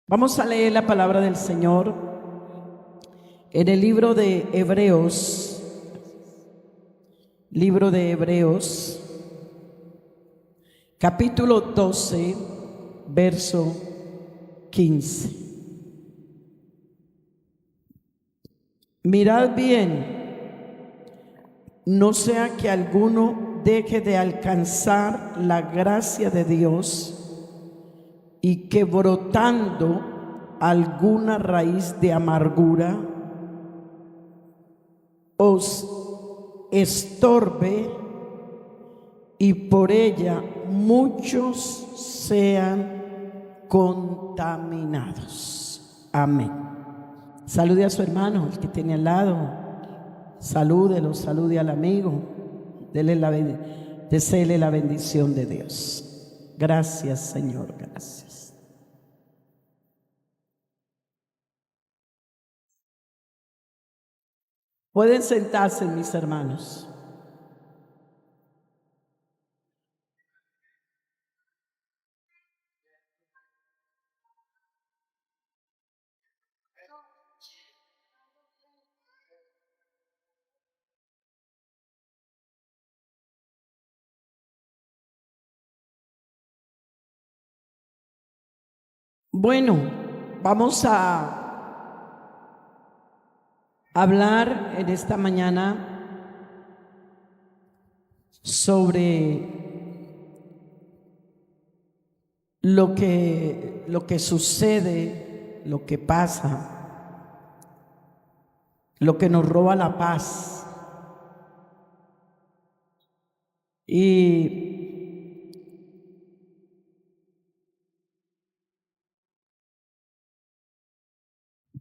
Vamos a leer la palabra del Señor en el libro de Hebreos, capítulo 12, verso 15. Mirad bien, no sea que alguno deje de alcanzar la gracia de Dios y que brotando alguna raíz de amargura os estorbe y por ella muchos sean contaminados. Amén. Salude a su hermano, el que tiene al lado. Salúdelo, salude al amigo. Deséele la bendición de Dios. Gracias, Señor, gracias. Pueden sentarse, mis hermanos. Bueno, vamos a hablar en esta mañana sobre lo que sucede, lo que pasa, lo que nos roba la paz. Y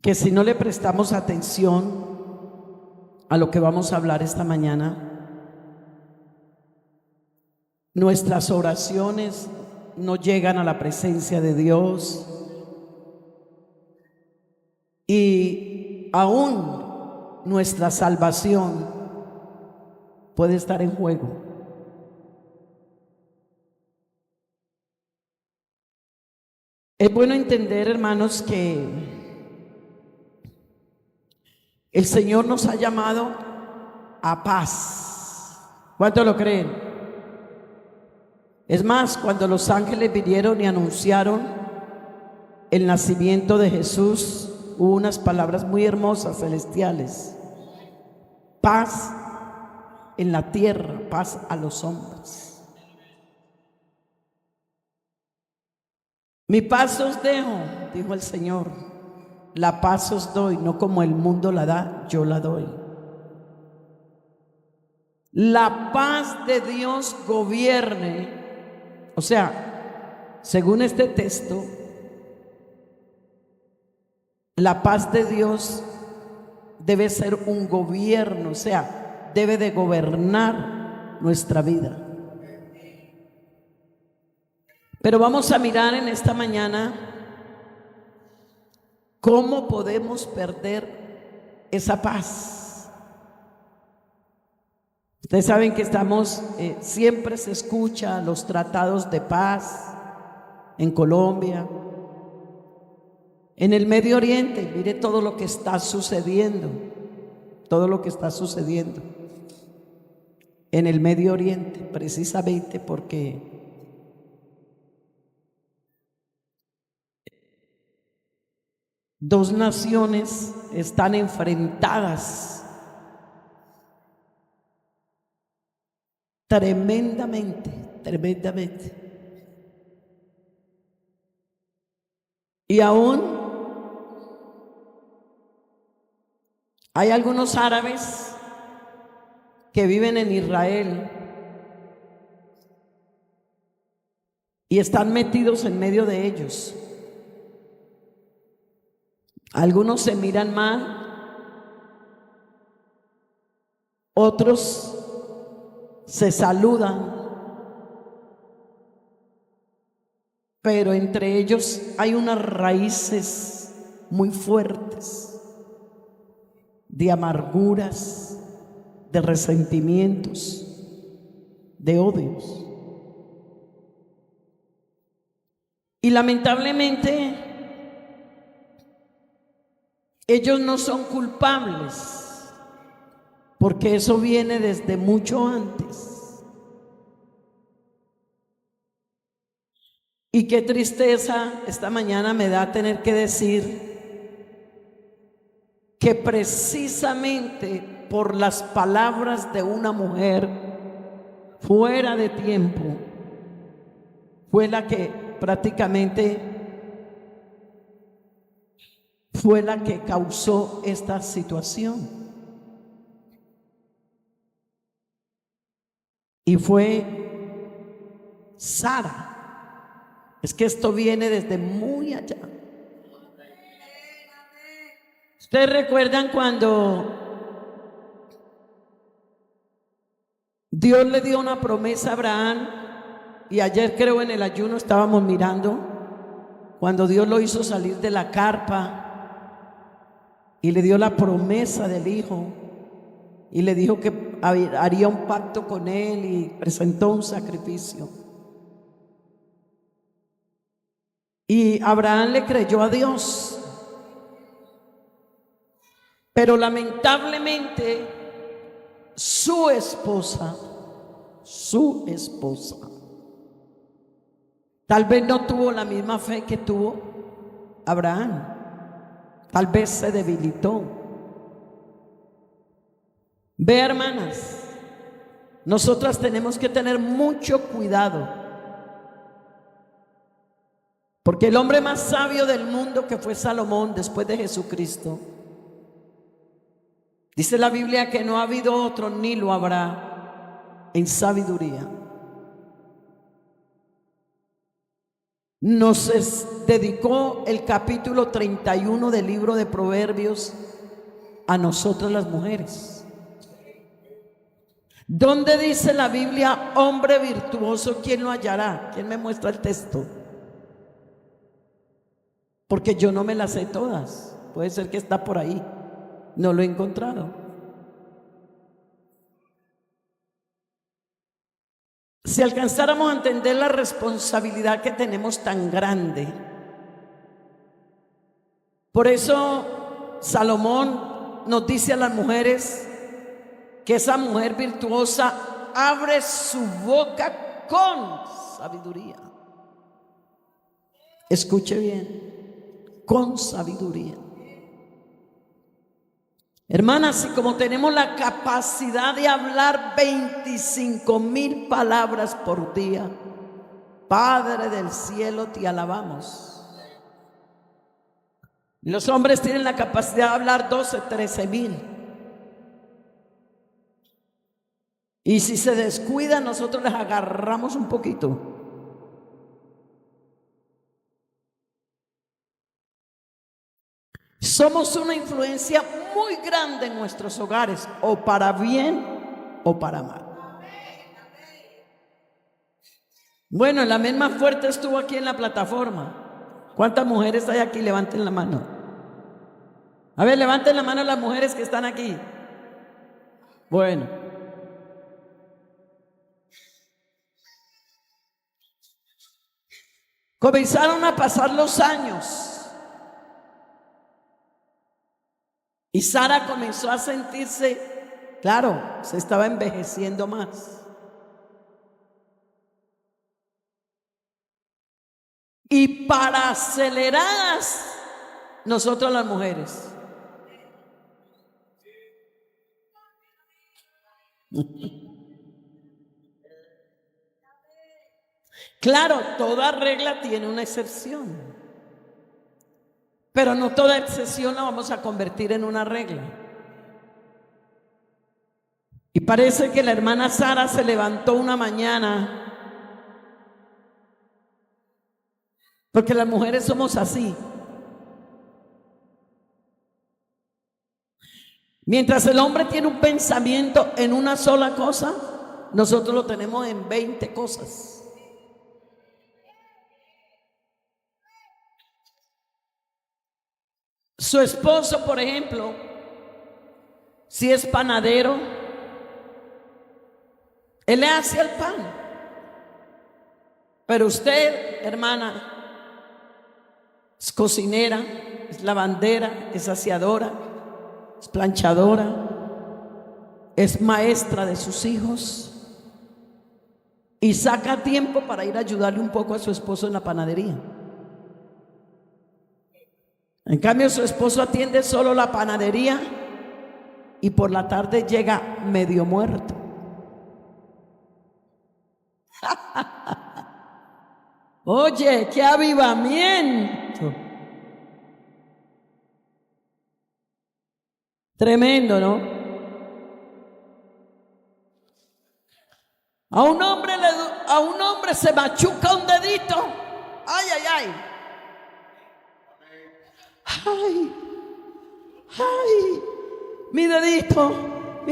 que si no le prestamos atención a lo que vamos a hablar esta mañana, nuestras oraciones no llegan a la presencia de Dios y aún nuestra salvación puede estar en juego. Es bueno entender, hermanos, que el Señor nos ha llamado a paz. ¿Cuánto lo creen? Es más, cuando los ángeles vinieron y anunciaron el nacimiento de Jesús, hubo unas palabras muy hermosas, celestiales. Paz en la tierra, paz a los hombres. Mi paz os dejo, dijo el Señor. La paz os doy, no como el mundo la da, yo la doy. La paz de Dios gobierne. O sea, según este texto, la paz de Dios debe ser un gobierno, o sea, debe de gobernar nuestra vida. Pero vamos a mirar en esta mañana cómo podemos perder esa paz. Ustedes saben que siempre se escucha los tratados de paz en Colombia, en el Medio Oriente. Mire todo lo que está sucediendo, en el Medio Oriente, precisamente porque dos naciones están enfrentadas tremendamente. Y aún hay algunos árabes que viven en Israel y están metidos en medio de ellos. Algunos se miran mal, otros se saludan, pero entre ellos hay unas raíces muy fuertes de amarguras, de resentimientos, de odios. Y lamentablemente Ellos no son culpables, porque eso viene desde mucho antes. Y qué tristeza esta mañana me da tener que decir que precisamente por las palabras de una mujer fuera de tiempo fue la que prácticamente fue la que causó esta situación. Y fue Sara. Es que esto viene desde muy allá. ¿Ustedes recuerdan cuando Dios le dio una promesa a Abraham? Y ayer creo en el ayuno estábamos mirando cuando Dios lo hizo salir de la carpa y le dio la promesa del hijo y le dijo que haría un pacto con él y presentó un sacrificio. Y Abraham le creyó a Dios, pero lamentablemente su esposa tal vez no tuvo la misma fe que tuvo Abraham. Tal vez se debilitó. Ve, hermanas, nosotras tenemos que tener mucho cuidado, porque el hombre más sabio del mundo, que fue Salomón después de Jesucristo, dice la Biblia que no ha habido otro ni lo habrá en sabiduría. Nos dedicó el capítulo 31 del libro de Proverbios a nosotras las mujeres, donde dice la Biblia: hombre virtuoso, ¿quién lo hallará? ¿Quién me muestra el texto? Porque yo no me las sé todas. Puede ser que está por ahí, no lo he encontrado. Si alcanzáramos a entender la responsabilidad que tenemos tan grande, por eso Salomón nos dice a las mujeres que esa mujer virtuosa abre su boca con sabiduría. Escuche bien, con sabiduría. Hermanas, y como tenemos la capacidad de hablar 25,000 palabras por día, Padre del cielo, te alabamos. Los hombres tienen la capacidad de hablar 12, 13,000. Y si se descuidan, nosotros les agarramos un poquito. Somos una influencia muy grande en nuestros hogares, o para bien o para mal. Bueno, la misma fuerte estuvo aquí en la plataforma. ¿Cuántas mujeres hay aquí? Levanten la mano. A ver, levanten la mano las mujeres que están aquí. Bueno. Comenzaron a pasar los años. Y Sara comenzó a sentirse, claro, se estaba envejeciendo más. Y para aceleradas, nosotros las mujeres. Claro, toda regla tiene una excepción, pero no toda excepción la vamos a convertir en una regla. Y parece que la hermana Sara se levantó una mañana, porque las mujeres somos así. Mientras el hombre tiene un pensamiento en una sola cosa, nosotros lo tenemos en 20 cosas. Su esposo, por ejemplo, si es panadero, él le hace el pan. Pero usted, hermana, es cocinera, es lavandera, es aseadora, es planchadora, es maestra de sus hijos y saca tiempo para ir a ayudarle un poco a su esposo en la panadería. En cambio, su esposo atiende solo la panadería y por la tarde llega medio muerto. Oye, qué avivamiento. Tremendo, ¿no? A un hombre se machuca un dedito. Ay, ay, ay. Ay, ay, mi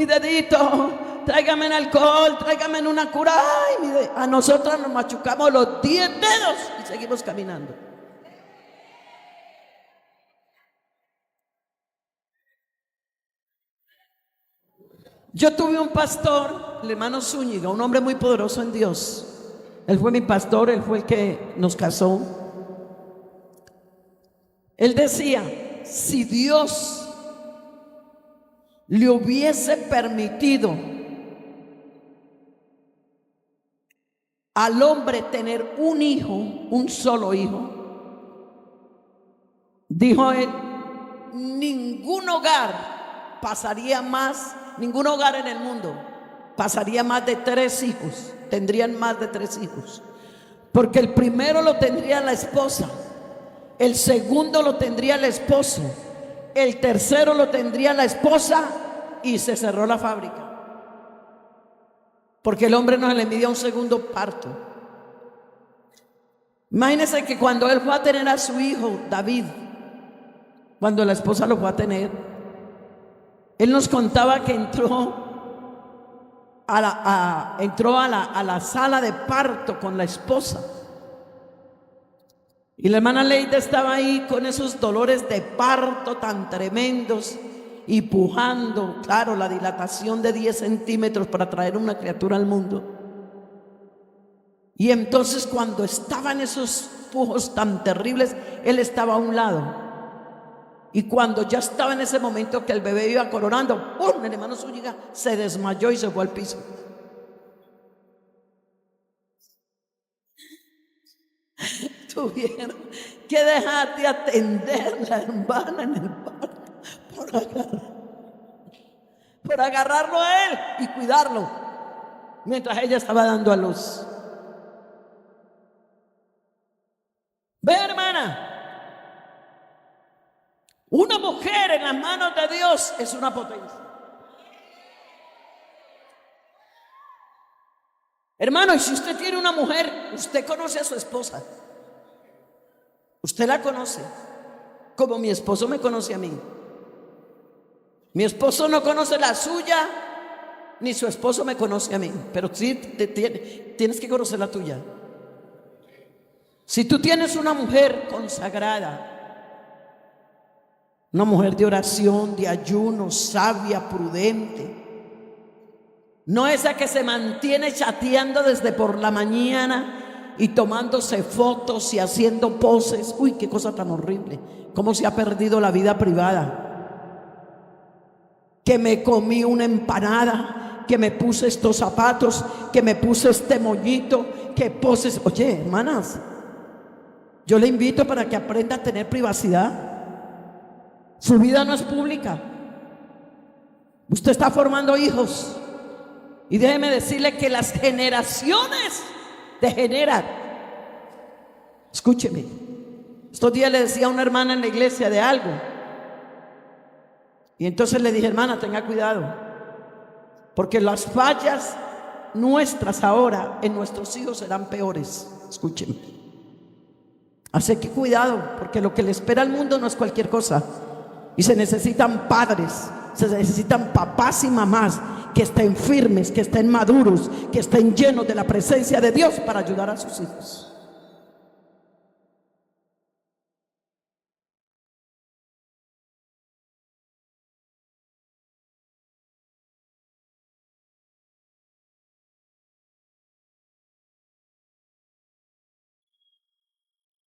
dedito, tráigame en alcohol, tráigame en una cura. Ay, a nosotros nos machucamos los 10 dedos y seguimos caminando. Yo tuve un pastor, el hermano Zúñiga, un hombre muy poderoso en Dios. Él fue mi pastor, él fue el que nos casó. Él decía, si Dios le hubiese permitido al hombre tener un hijo, un solo hijo, dijo él, ningún hogar pasaría más, ningún hogar en el mundo pasaría más de 3 hijos, tendrían más de 3 hijos, porque el primero lo tendría la esposa, el segundo lo tendría el esposo, el tercero lo tendría la esposa y se cerró la fábrica. Porque el hombre no se le midía un segundo parto. Imagínense que cuando él fue a tener a su hijo David, cuando la esposa lo fue a tener, él nos contaba que entró a la sala de parto con la esposa. Y la hermana Leida estaba ahí con esos dolores de parto tan tremendos y pujando, claro, la dilatación de 10 centímetros para traer una criatura al mundo. Y entonces cuando estaban esos pujos tan terribles, él estaba a un lado. Y cuando ya estaba en ese momento que el bebé iba coronando, ¡pum!, el hermano Zúñiga se desmayó y se fue al piso. Tuvieron que dejar de atender la hermana en el parto por agarrarlo a él y cuidarlo mientras ella estaba dando a luz. Ve, hermana, una mujer en las manos de Dios es una potencia. Hermano, y si usted tiene una mujer, usted conoce a su esposa. Usted la conoce, como mi esposo me conoce a mí. Mi esposo no conoce la suya, ni su esposo me conoce a mí, pero sí tienes que conocer la tuya. Si tú tienes una mujer consagrada, una mujer de oración, de ayuno, sabia, prudente, no esa que se mantiene chateando desde por la mañana y tomándose fotos y haciendo poses. Uy, qué cosa tan horrible. Cómo se ha perdido la vida privada. Que me comí una empanada, que me puse estos zapatos, que me puse este moñito, que poses. Oye, hermanas, yo le invito para que aprenda a tener privacidad. Su vida no es pública. Usted está formando hijos. Y déjeme decirle que las generaciones degeneran. Escúcheme. Estos días le decía a una hermana en la iglesia de algo. Y entonces le dije, hermana, tenga cuidado. Porque las fallas nuestras ahora en nuestros hijos serán peores. Escúcheme. Así que cuidado, porque lo que le espera al mundo no es cualquier cosa. Y se necesitan padres, se necesitan papás y mamás que estén firmes, que estén maduros, que estén llenos de la presencia de Dios para ayudar a sus hijos.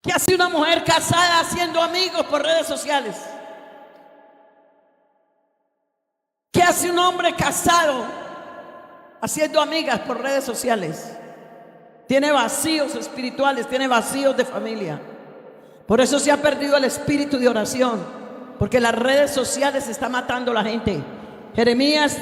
¿Qué hace una mujer casada haciendo amigos por redes sociales? ¿Qué hace un hombre casado haciendo amigas por redes sociales? Tiene vacíos espirituales, tiene vacíos de familia. Por eso se ha perdido el espíritu de oración, porque las redes sociales están matando a la gente. Jeremías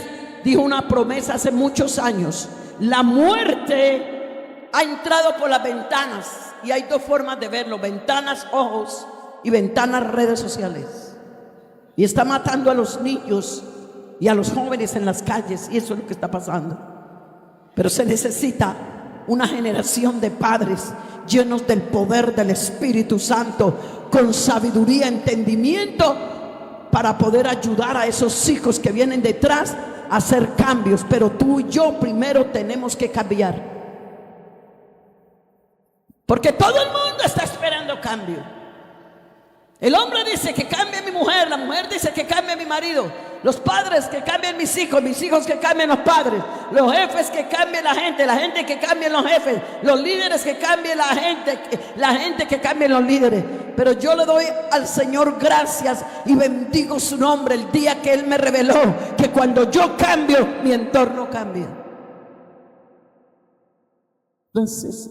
dijo una promesa hace muchos años: la muerte ha entrado por las ventanas, y hay dos formas de verlo: ventanas, ojos, y ventanas, redes sociales. Y está matando a los niños y a los jóvenes en las calles, y eso es lo que está pasando. Pero se necesita una generación de padres llenos del poder del Espíritu Santo, con sabiduría, entendimiento, para poder ayudar a esos hijos que vienen detrás a hacer cambios. Pero tú y yo primero tenemos que cambiar, porque todo el mundo está esperando cambio. El hombre dice que cambie mi mujer, la mujer dice que cambie mi marido, los padres que cambien mis hijos que cambien los padres, los jefes que cambien la gente que cambien los jefes, los líderes que cambien la gente que cambien los líderes. Pero yo le doy al Señor gracias y bendigo su nombre el día que Él me reveló que cuando yo cambio, mi entorno cambia. Entonces,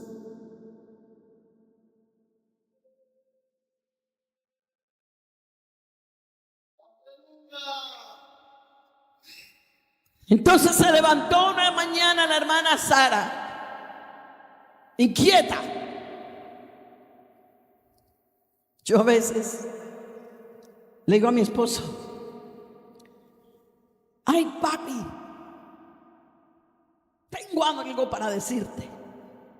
se levantó una mañana la hermana Sara, inquieta. Yo a veces le digo a mi esposo: ay, papi, tengo algo para decirte.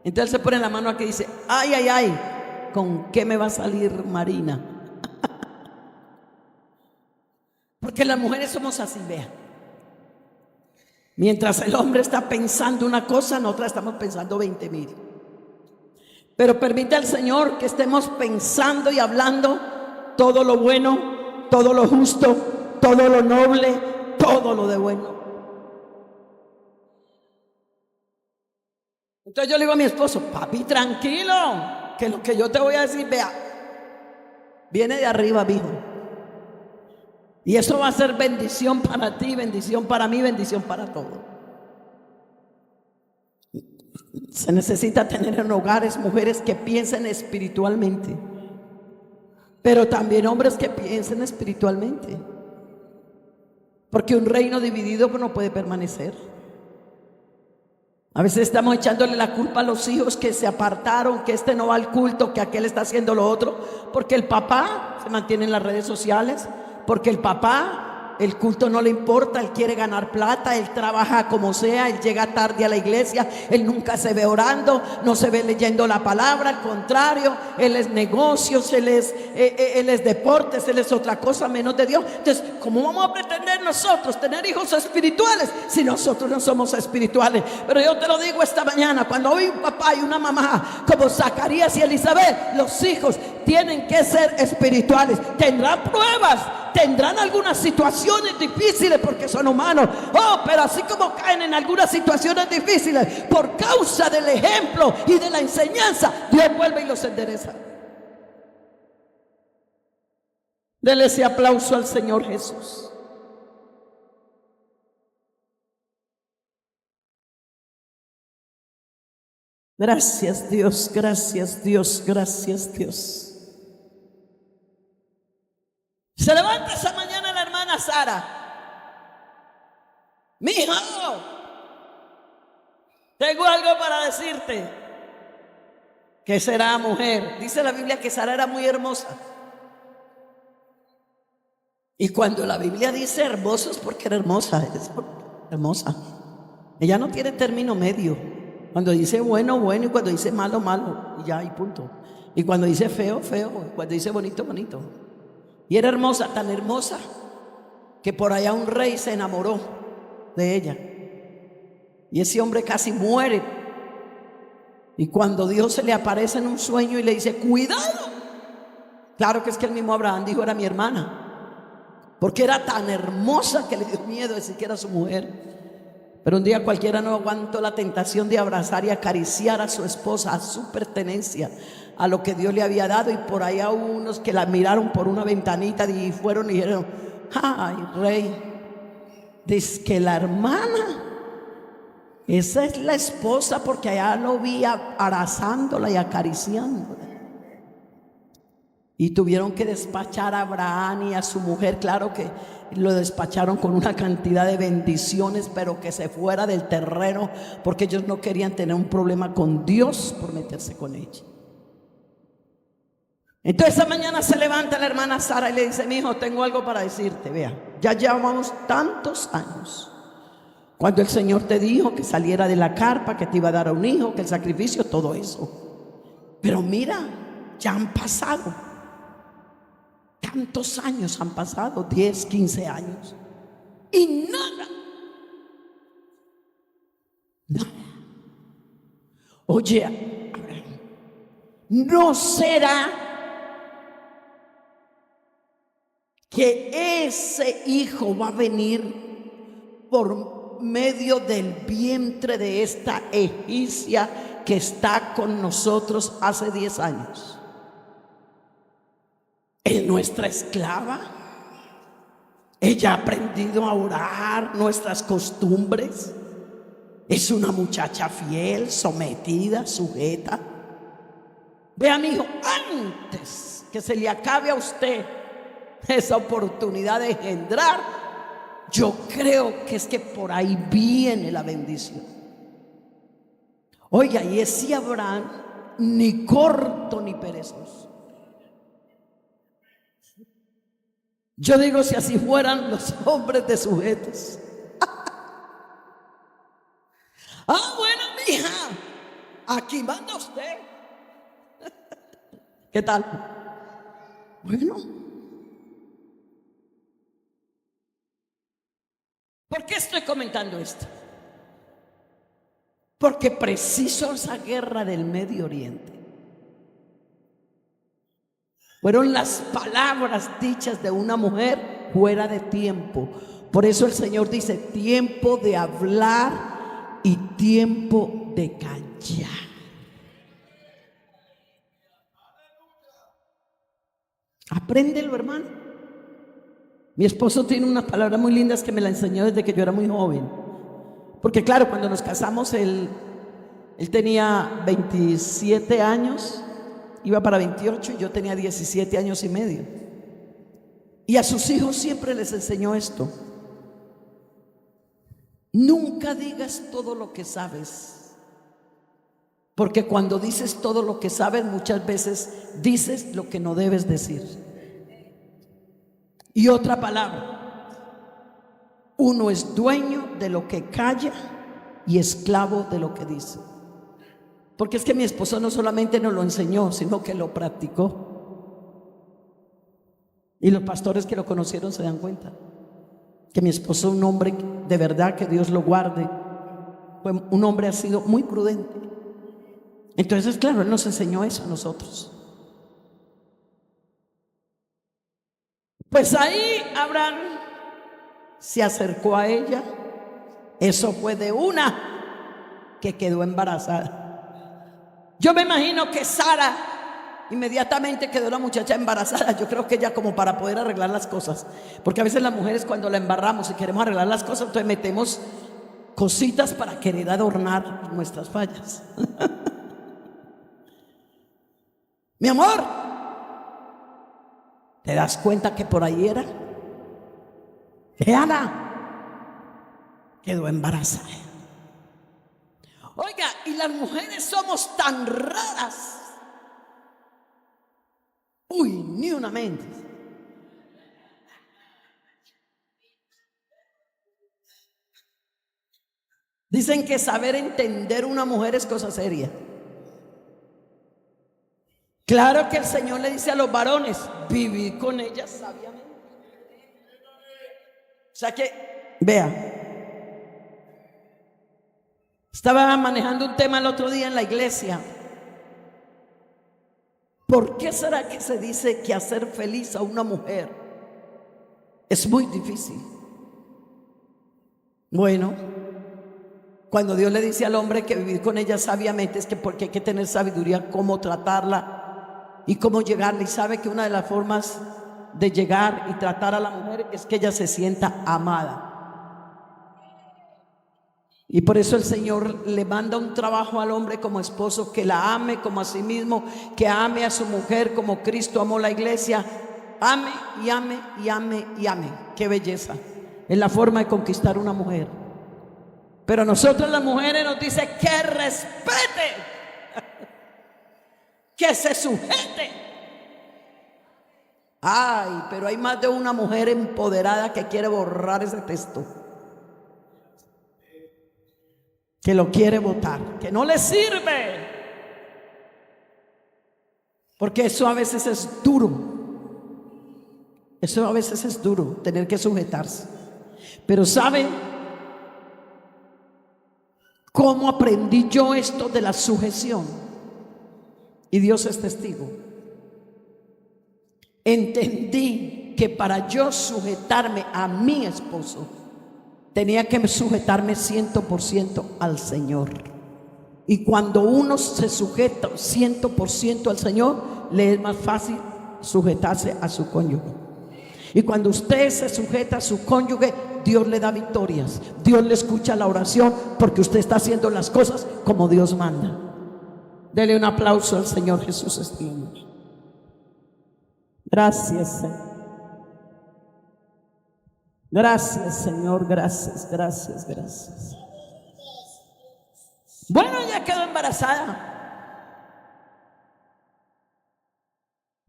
Entonces se pone la mano aquí y dice: ay, ay, ay, ¿con qué me va a salir Marina? Porque las mujeres somos así, vean. Mientras el hombre está pensando una cosa, nosotras estamos pensando 20,000. Pero permite al Señor que estemos pensando y hablando todo lo bueno, todo lo justo, todo lo noble, todo lo de bueno. Entonces yo le digo a mi esposo: papi, tranquilo, que lo que yo te voy a decir, vea, viene de arriba, mijo. Y eso va a ser bendición para ti, bendición para mí, bendición para todos. Se necesita tener en hogares mujeres que piensen espiritualmente, pero también hombres que piensen espiritualmente, porque un reino dividido no puede permanecer. A veces estamos echándole la culpa a los hijos que se apartaron, que este no va al culto, que aquel está haciendo lo otro, porque el papá se mantiene en las redes sociales, porque el papá, el culto no le importa, él quiere ganar plata, él trabaja como sea, él llega tarde a la iglesia, él nunca se ve orando, no se ve leyendo la palabra, al contrario, él es negocios, él es deportes, él es otra cosa menos de Dios. Entonces, ¿cómo vamos a pretender nosotros tener hijos espirituales si nosotros no somos espirituales? Pero yo te lo digo esta mañana, cuando hay un papá y una mamá como Zacarías y Elizabeth, los hijos tienen que ser espirituales. Tendrán pruebas, tendrán algunas situaciones difíciles porque son humanos. Pero así como caen en algunas situaciones difíciles, por causa del ejemplo y de la enseñanza, Dios vuelve y los endereza. Dele ese aplauso al Señor Jesús. Gracias Dios, gracias Dios, gracias Dios. Se levanta esa mañana la hermana Sara: mijo, tengo algo para decirte. ¿Qué será, mujer? Dice la Biblia que Sara era muy hermosa. Y cuando la Biblia dice hermoso es porque era hermosa, es hermosa. Ella no tiene término medio. Cuando dice bueno, bueno, y cuando dice malo, malo, y ya, y punto. Y cuando dice feo, feo, y cuando dice bonito, bonito. Y era hermosa, tan hermosa, que por allá un rey se enamoró de ella. Y ese hombre casi muere. Y cuando Dios se le aparece en un sueño y le dice: cuidado. Claro que es que el mismo Abraham dijo: era mi hermana, porque era tan hermosa que le dio miedo de siquiera a su mujer. Pero un día cualquiera no aguantó la tentación de abrazar y acariciar a su esposa, a su pertenencia, a lo que Dios le había dado. Y por allá hubo unos que la miraron por una ventanita y fueron y dijeron: ay, rey, dice que la hermana, esa es la esposa, porque allá lo vi abrazándola y acariciándola. Y tuvieron que despachar a Abraham y a su mujer. Claro que lo despacharon con una cantidad de bendiciones, pero que se fuera del terreno, porque ellos no querían tener un problema con Dios por meterse con ella. Entonces esa mañana se levanta la hermana Sara y le dice: mi hijo, tengo algo para decirte. Vea, ya llevamos tantos años. Cuando el Señor te dijo que saliera de la carpa, que te iba a dar a un hijo, que el sacrificio, todo eso. Pero mira, ya han pasado tantos años, han pasado 10, 15 años y nada. Oye, ¿no será que ese hijo va a venir por medio del vientre de esta egipcia que está con nosotros hace 10 años? Es nuestra esclava. Ella ha aprendido a orar nuestras costumbres. Es una muchacha fiel, sometida, sujeta. Vea, mi hijo, antes que se le acabe a usted esa oportunidad de engendrar, yo creo que es que por ahí viene la bendición. Oiga, y ese Abraham ni corto ni perezoso. Yo digo, si así fueran los hombres de sujetos. Bueno, mija, aquí manda usted. ¿Qué tal? Bueno, ¿por qué estoy comentando esto? Porque preciso esa guerra del Medio Oriente fueron las palabras dichas de una mujer fuera de tiempo. Por eso el Señor dice: tiempo de hablar y tiempo de callar. Apréndelo, hermano. Mi esposo tiene unas palabras muy lindas que me la enseñó desde que yo era muy joven. Porque claro, cuando nos casamos él tenía 27 años, iba para 28, y yo tenía 17 años y medio. Y a sus hijos siempre les enseñó esto: nunca digas todo lo que sabes, porque cuando dices todo lo que sabes, muchas veces dices lo que no debes decir. Y otra palabra: uno es dueño de lo que calla y esclavo de lo que dice. Porque es que mi esposo no solamente nos lo enseñó, sino que lo practicó. Y los pastores que lo conocieron se dan cuenta que mi esposo, un hombre de verdad, que Dios lo guarde, fue un hombre, ha sido muy prudente. Entonces, claro, él nos enseñó eso a nosotros. Pues ahí Abraham se acercó a ella. Eso fue de una que quedó embarazada. Yo me imagino que Sara inmediatamente quedó la muchacha embarazada. Yo creo que ella, como para poder arreglar las cosas, porque a veces las mujeres, cuando la embarramos y queremos arreglar las cosas, entonces metemos cositas para querer adornar nuestras fallas. Mi amor, ¿te das cuenta que por ahí era? Que Ana quedó embarazada. Oiga, y las mujeres somos tan raras. Uy, ni una mente. Dicen que saber entender una mujer es cosa seria. Claro que el Señor le dice a los varones: vivid con ellas sabiamente. O sea que, vea, estaba manejando un tema el otro día en la iglesia. ¿Por qué será que se dice que hacer feliz a una mujer es muy difícil? Bueno, Cuando Dios le dice al hombre que vivir con ella sabiamente, es que porque hay que tener sabiduría cómo tratarla y cómo llegarle. Y sabe que una de las formas de llegar y tratar a la mujer es que ella se sienta amada. Y por eso el Señor le manda un trabajo al hombre como esposo, que la ame como a sí mismo, que ame a su mujer como Cristo amó la iglesia. Ame y ame y ame y ame. Qué belleza. Es la forma de conquistar una mujer. Pero nosotros las mujeres nos dice que respete, que se sujete. Ay, pero hay más de una mujer empoderada que quiere borrar ese texto, que lo quiere votar, que no le sirve, porque eso a veces es duro. Eso a veces es duro, tener que sujetarse. Pero ¿saben cómo aprendí yo esto de la sujeción? Y Dios es testigo. Entendí que para yo sujetarme a mi esposo, tenía que sujetarme 100% al Señor. Y cuando uno se sujeta 100% al Señor, le es más fácil sujetarse a su cónyuge. Y cuando usted se sujeta a su cónyuge, Dios le da victorias. Dios le escucha la oración, porque usted está haciendo las cosas como Dios manda. Dele un aplauso al Señor Jesús este año. Gracias, Señor. Gracias, Señor, gracias, gracias, gracias. Bueno, ya quedó embarazada.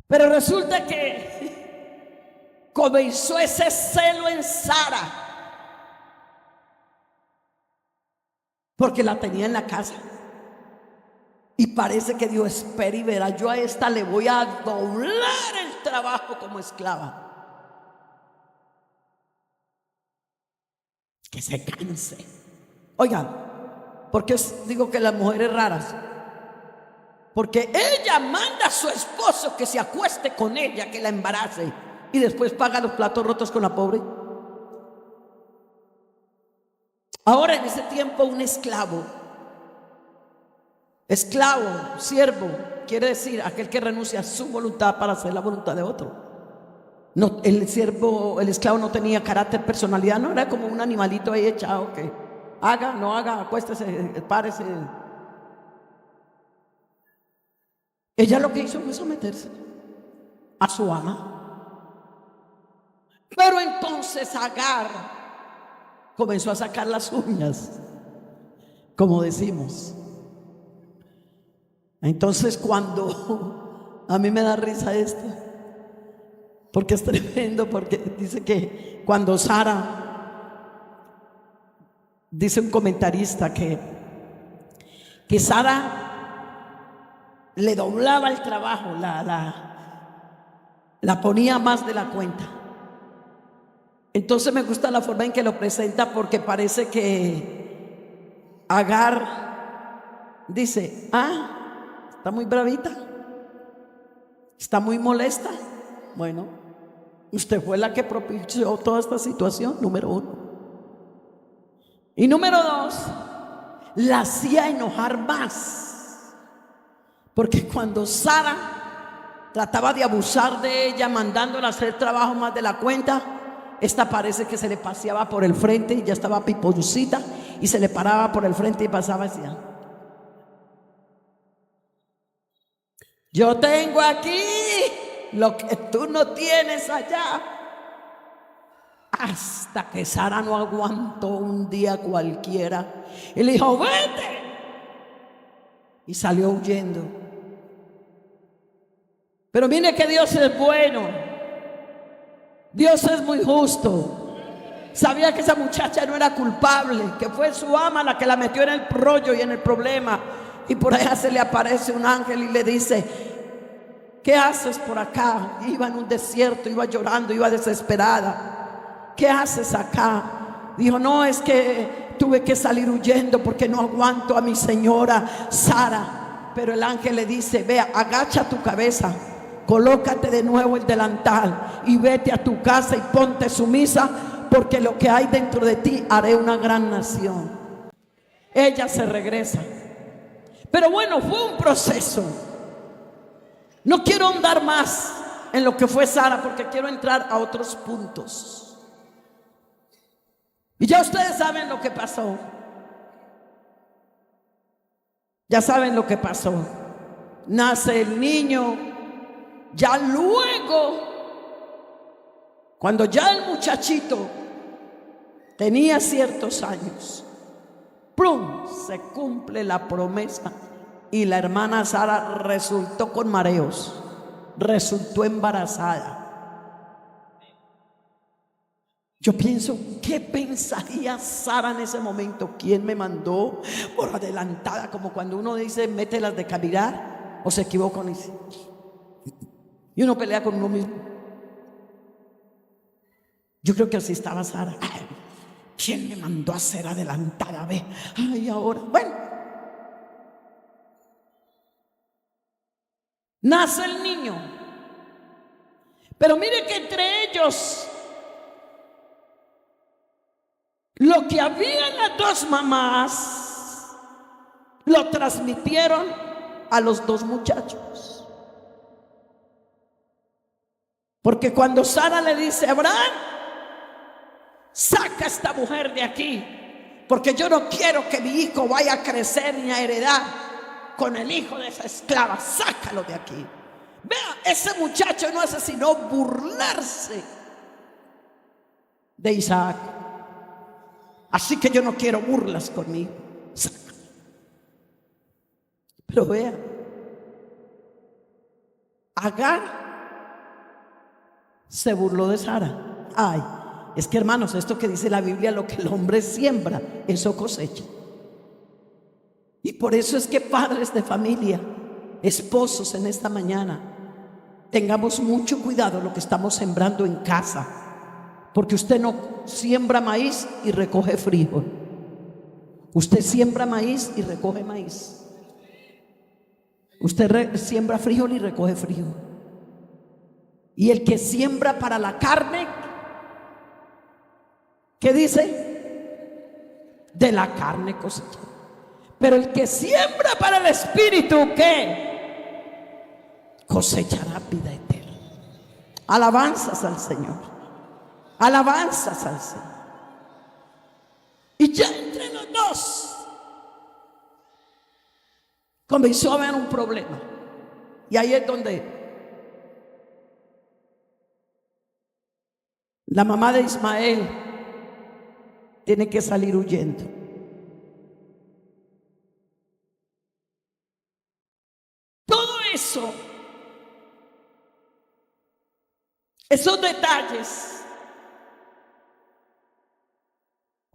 Pero resulta que comenzó ese celo en Sara, porque la tenía en la casa. Y parece que Dios espera y verá, yo a esta le voy a doblar el trabajo como esclava. Que se canse. Oigan, ¿por qué digo que las mujeres raras? Porque ella manda a su esposo que se acueste con ella, que la embarace, y después paga los platos rotos con la pobre. Ahora en ese tiempo un esclavo, siervo, quiere decir aquel que renuncia a su voluntad para hacer la voluntad de otro. No, el esclavo no tenía carácter, personalidad, no era como un animalito ahí echado que haga, no haga, acuéstese, párese. Ella lo que hizo fue someterse a su ama. Pero entonces Agar comenzó a sacar las uñas, como decimos. Entonces cuando a mí me da risa esto, porque es tremendo, porque dice que cuando Sara, dice un comentarista que Sara le doblaba el trabajo, la ponía más de la cuenta. Entonces me gusta la forma en que lo presenta, porque parece que Agar dice, está muy bravita, está muy molesta. Bueno, usted fue la que propició toda esta situación, número uno. Y número dos, la hacía enojar más, porque cuando Sara trataba de abusar de ella, mandándola a hacer trabajo más de la cuenta, esta parece que se le paseaba por el frente y ya estaba piponcita, y se le paraba por el frente y pasaba así. Yo tengo aquí lo que tú no tienes allá. Hasta que Sara no aguantó un día cualquiera y le dijo, vete, y salió huyendo. Pero mire que Dios es bueno, Dios es muy justo. Sabía que esa muchacha no era culpable, que fue su ama la que la metió en el rollo y en el problema. Y por allá se le aparece un ángel y le dice, ¿qué haces por acá? Iba en un desierto, iba llorando, iba desesperada. ¿Qué haces acá? Dijo, no, es que tuve que salir huyendo porque no aguanto a mi señora Sara. Pero el ángel le dice, vea, agacha tu cabeza, colócate de nuevo el delantal y vete a tu casa y ponte sumisa, porque lo que hay dentro de ti haré una gran nación. ella se regresa. Pero bueno, fue un proceso. No quiero ahondar más en lo que fue Sara, porque quiero entrar a otros puntos. Y ya ustedes saben lo que pasó. Ya saben lo que pasó. Nace el niño. Ya luego, cuando ya el muchachito tenía ciertos años, ¡plum!, se cumple la promesa y la hermana Sara resultó con mareos, resultó embarazada. Yo pienso, ¿qué pensaría Sara en ese momento? ¿Quién me mandó por adelantada? Como cuando uno dice, mételas de caminar, o se equivoca y uno pelea con uno mismo. Yo creo que así estaba Sara. Ay, ¿quién me mandó a ser adelantada? Ve, ay, ahora, bueno. Nace el niño. Pero mire que entre ellos, lo que había en las dos mamás, lo transmitieron a los dos muchachos. Porque cuando Sara le dice a Abraham, saca a esta mujer de aquí, porque yo no quiero que mi hijo vaya a crecer ni a heredar con el hijo de esa esclava, sácalo de aquí. Vea, ese muchacho no hace sino burlarse de Isaac. Así que yo no quiero burlas conmigo. Sácalo. Pero vea, Agar se burló de Sara. Ay, es que hermanos, esto que dice la Biblia, lo que el hombre siembra, eso cosecha. Y por eso es que padres de familia, esposos, en esta mañana, tengamos mucho cuidado lo que estamos sembrando en casa, porque usted no siembra maíz y recoge frijol. Usted siembra maíz y recoge maíz. Usted siembra frijol y recoge frijol. Y el que siembra para la carne, ¿qué dice? De la carne cosecha. Pero el que siembra para el espíritu, ¿qué? Cosechará vida eterna. Alabanzas al Señor. Alabanzas al Señor. Y ya entre los dos comenzó a haber un problema. Y ahí es donde la mamá de Ismael tiene que salir huyendo. Todo eso, esos detalles,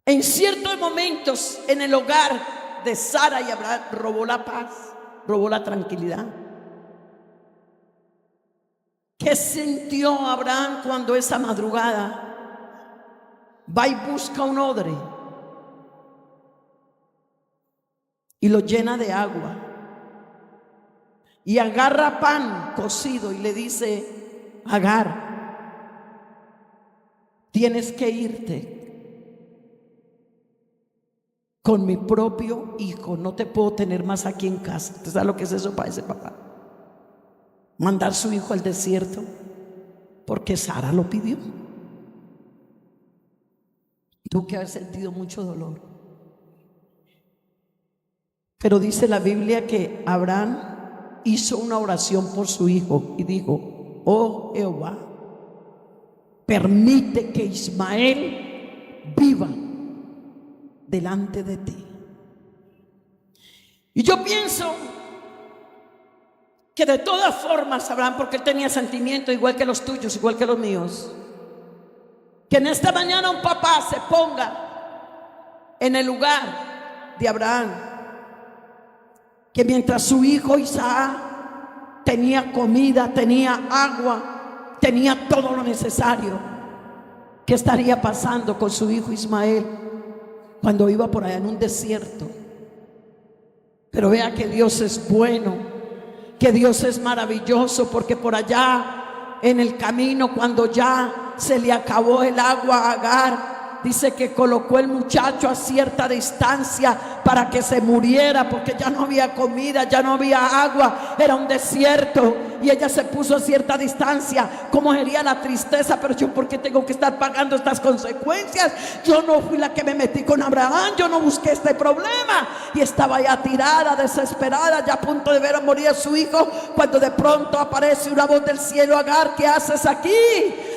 en ciertos momentos en el hogar de Sara y Abraham, robó la paz, robó la tranquilidad. ¿Qué sintió Abraham cuando esa madrugada va y busca un odre y lo llena de agua y agarra pan cocido y le dice: Agar, tienes que irte con mi propio hijo, no te puedo tener más aquí en casa? ¿Usted sabe lo que es eso para ese papá? Mandar su hijo al desierto porque Sara lo pidió. Tuvo que haber sentido mucho dolor. Pero dice la Biblia que Abraham hizo una oración por su hijo y dijo: oh Jehová, permite que Ismael viva delante de ti. Y yo pienso que de todas formas Abraham, porque él tenía sentimientos igual que los tuyos, igual que los míos, que en esta mañana un papá se ponga en el lugar de Abraham, que mientras su hijo Isaac tenía comida, tenía agua, tenía todo lo necesario, ¿qué estaría pasando con su hijo Ismael cuando iba por allá en un desierto? Pero vea que Dios es bueno, que Dios es maravilloso, porque por allá en el camino, cuando ya se le acabó el agua a Agar, dice que colocó el muchacho a cierta distancia para que se muriera, porque ya no había comida, ya no había agua, era un desierto. Y ella se puso a cierta distancia. ¿Cómo sería la tristeza? Pero yo, ¿por qué tengo que estar pagando estas consecuencias? Yo no fui la que me metí con Abraham, yo no busqué este problema. Y estaba ya tirada, desesperada, ya a punto de ver a morir a su hijo, cuando de pronto aparece una voz del cielo: Agar, ¿qué haces aquí?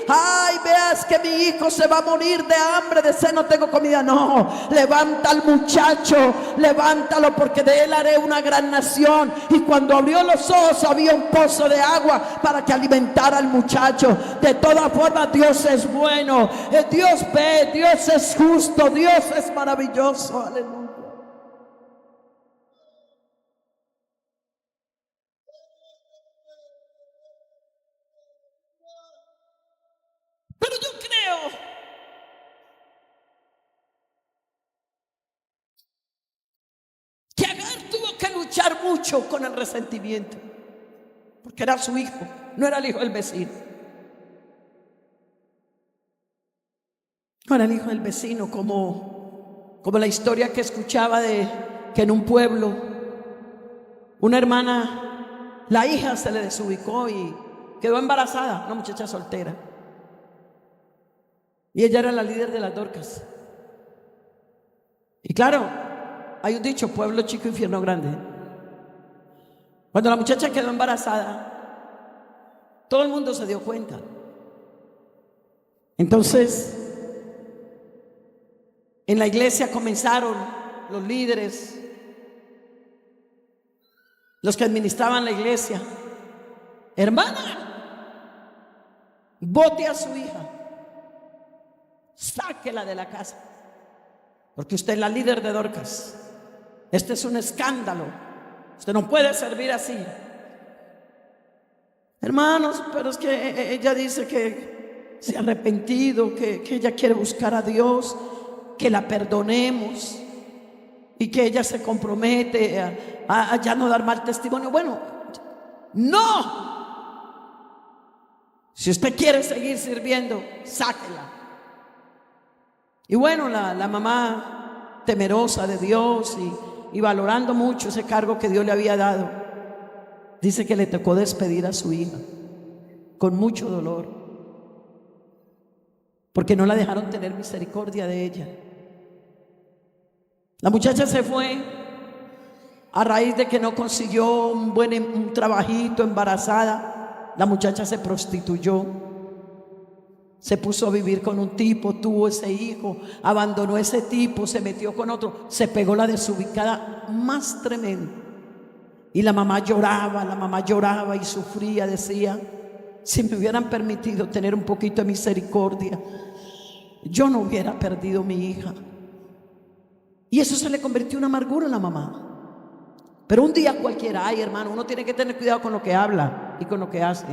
Ay, veas que mi hijo se va a morir de hambre, de sed, no tengo comida. No, levanta al muchacho, levántalo, porque de él haré una gran nación. Y cuando abrió los ojos había un pozo de agua para que alimentara al muchacho. De todas formas, Dios es bueno, Dios ve, Dios es justo, Dios es maravilloso. Aleluya. Pero yo creo que Agar tuvo que luchar mucho con el resentimiento, porque era su hijo, no era el hijo del vecino. No era el hijo del vecino, como la historia que escuchaba de que en un pueblo una hermana, la hija se le desubicó y quedó embarazada, una muchacha soltera. Y ella era la líder de las Dorcas. Y claro, hay un dicho: pueblo chico, infierno grande. Cuando la muchacha quedó embarazada, todo el mundo se dio cuenta. Entonces, en la iglesia comenzaron los líderes, los que administraban la iglesia: hermana, bote a su hija, sáquela de la casa, porque usted es la líder de Dorcas. Este es un escándalo, usted no puede servir así. Hermanos, pero es que ella dice que se ha arrepentido, que ella quiere buscar a Dios, que la perdonemos y que ella se compromete a ya no dar mal testimonio. Bueno, no. Si usted quiere seguir sirviendo, sáquela. Y bueno, la mamá, temerosa de Dios y valorando mucho ese cargo que Dios le había dado, dice que le tocó despedir a su hija con mucho dolor, porque no la dejaron tener misericordia de ella. La muchacha se fue a raíz de que no consiguió un trabajito, embarazada. La muchacha se prostituyó, se puso a vivir con un tipo, tuvo ese hijo, abandonó ese tipo, se metió con otro, se pegó la desubicada más tremenda. Y la mamá lloraba y sufría, decía: si me hubieran permitido tener un poquito de misericordia, yo no hubiera perdido a mi hija. Y eso se le convirtió en una amargura a la mamá. Pero un día cualquiera, ay hermano, uno tiene que tener cuidado con lo que habla y con lo que hace.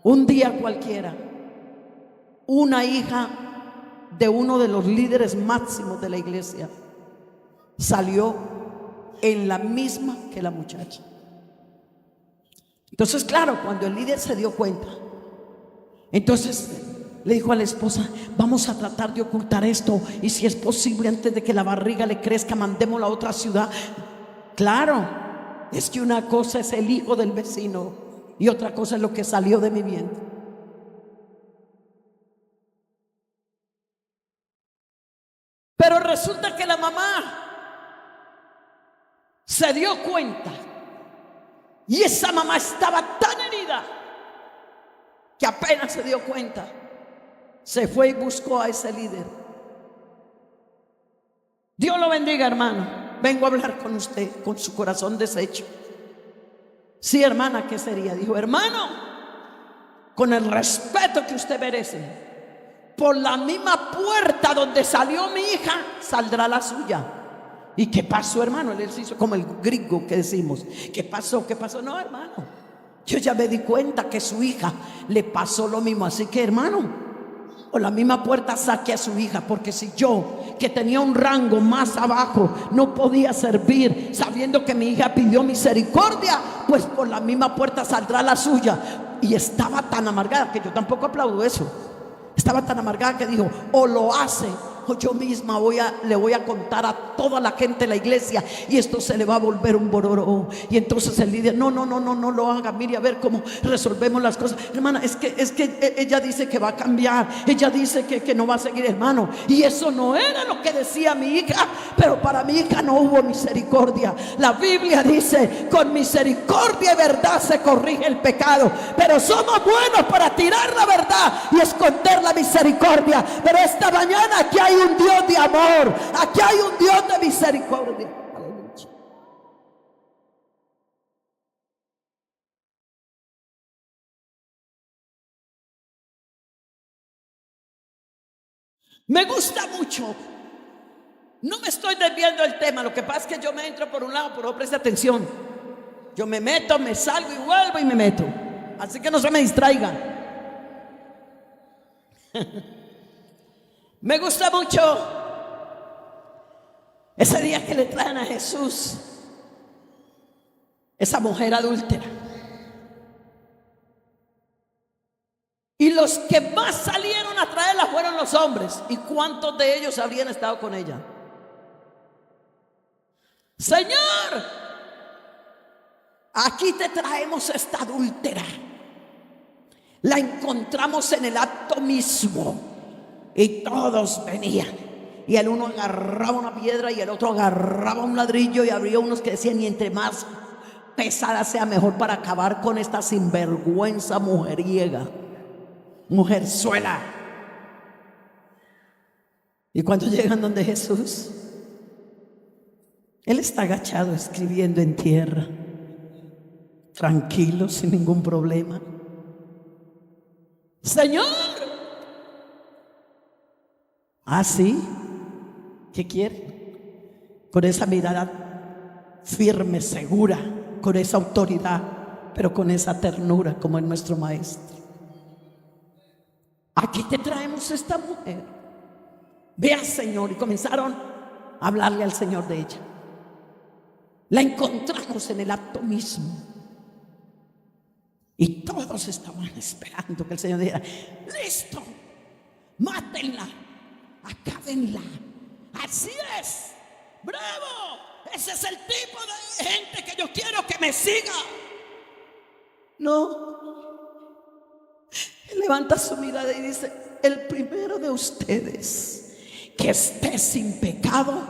Un día cualquiera, una hija de uno de los líderes máximos de la iglesia salió en la misma que la muchacha. Entonces, claro, cuando el líder se dio cuenta, entonces le dijo a la esposa: vamos a tratar de ocultar esto, y si es posible, antes de que la barriga le crezca, mandémosla a otra ciudad. Claro, es que una cosa es el hijo del vecino y otra cosa es lo que salió de mi vientre. Pero resulta que la mamá se dio cuenta, y esa mamá estaba tan herida que apenas se dio cuenta, se fue y buscó a ese líder. Dios lo bendiga, hermano. Vengo a hablar con usted con su corazón deshecho. Sí, hermana, ¿qué sería? Dijo: hermano, con el respeto que usted merece, por la misma puerta donde salió mi hija, saldrá la suya. ¿Y qué pasó, hermano? Él se hizo como el gringo que decimos: ¿qué pasó? ¿Qué pasó? No, hermano, yo ya me di cuenta que su hija le pasó lo mismo. Así que, hermano, por la misma puerta saque a su hija, porque si yo, que tenía un rango más abajo, no podía servir sabiendo que mi hija pidió misericordia, pues por la misma puerta saldrá la suya. Y estaba tan amargada, que yo tampoco aplaudo eso. Estaba tan amargada que dijo: o lo hace o yo misma le voy a contar a toda la gente de la iglesia y esto se le va a volver un bororo. Y entonces el líder, no lo haga, mire a ver cómo resolvemos las cosas. Hermana, es que ella dice que va a cambiar, ella dice que no va a seguir, hermano. Y eso no era lo que decía mi hija, pero para mi hija no hubo misericordia. La Biblia dice, con misericordia y verdad se corrige el pecado, pero somos buenos para tirar la verdad y esconder la misericordia. Pero esta mañana aquí hay un Dios de amor, aquí hay un Dios de misericordia. Aleluya. Me gusta mucho. No me estoy desviando del tema, lo que pasa es que yo me entro por un lado, pero no preste atención. Yo me meto, me salgo y vuelvo y me meto. Así que no se me distraigan. Me gusta mucho ese día que le traen a Jesús esa mujer adúltera. Y los que más salieron a traerla fueron los hombres. ¿Y cuántos de ellos habrían estado con ella? Señor, aquí te traemos esta adúltera. La encontramos en el acto mismo y todos venían. Y el uno agarraba una piedra y el otro agarraba un ladrillo, y había unos que decían, y entre más pesada sea mejor para acabar con esta sinvergüenza mujeriega, mujerzuela. Y cuando llegan donde Jesús, Él está agachado escribiendo en tierra, tranquilo, sin ningún problema. Señor, ¿ah, sí? ¿Qué quiere? Con esa mirada firme, segura, con esa autoridad, pero con esa ternura como es nuestro maestro. Aquí te traemos esta mujer. Vea, Señor. Y comenzaron a hablarle al Señor de ella. La encontramos en el acto mismo. Y todos estaban esperando que el Señor dijera, listo, mátenla, acábenla. Así es, bravo, ese es el tipo de gente que yo quiero que me siga. No, Él levanta su mirada y dice, el primero de ustedes que esté sin pecado,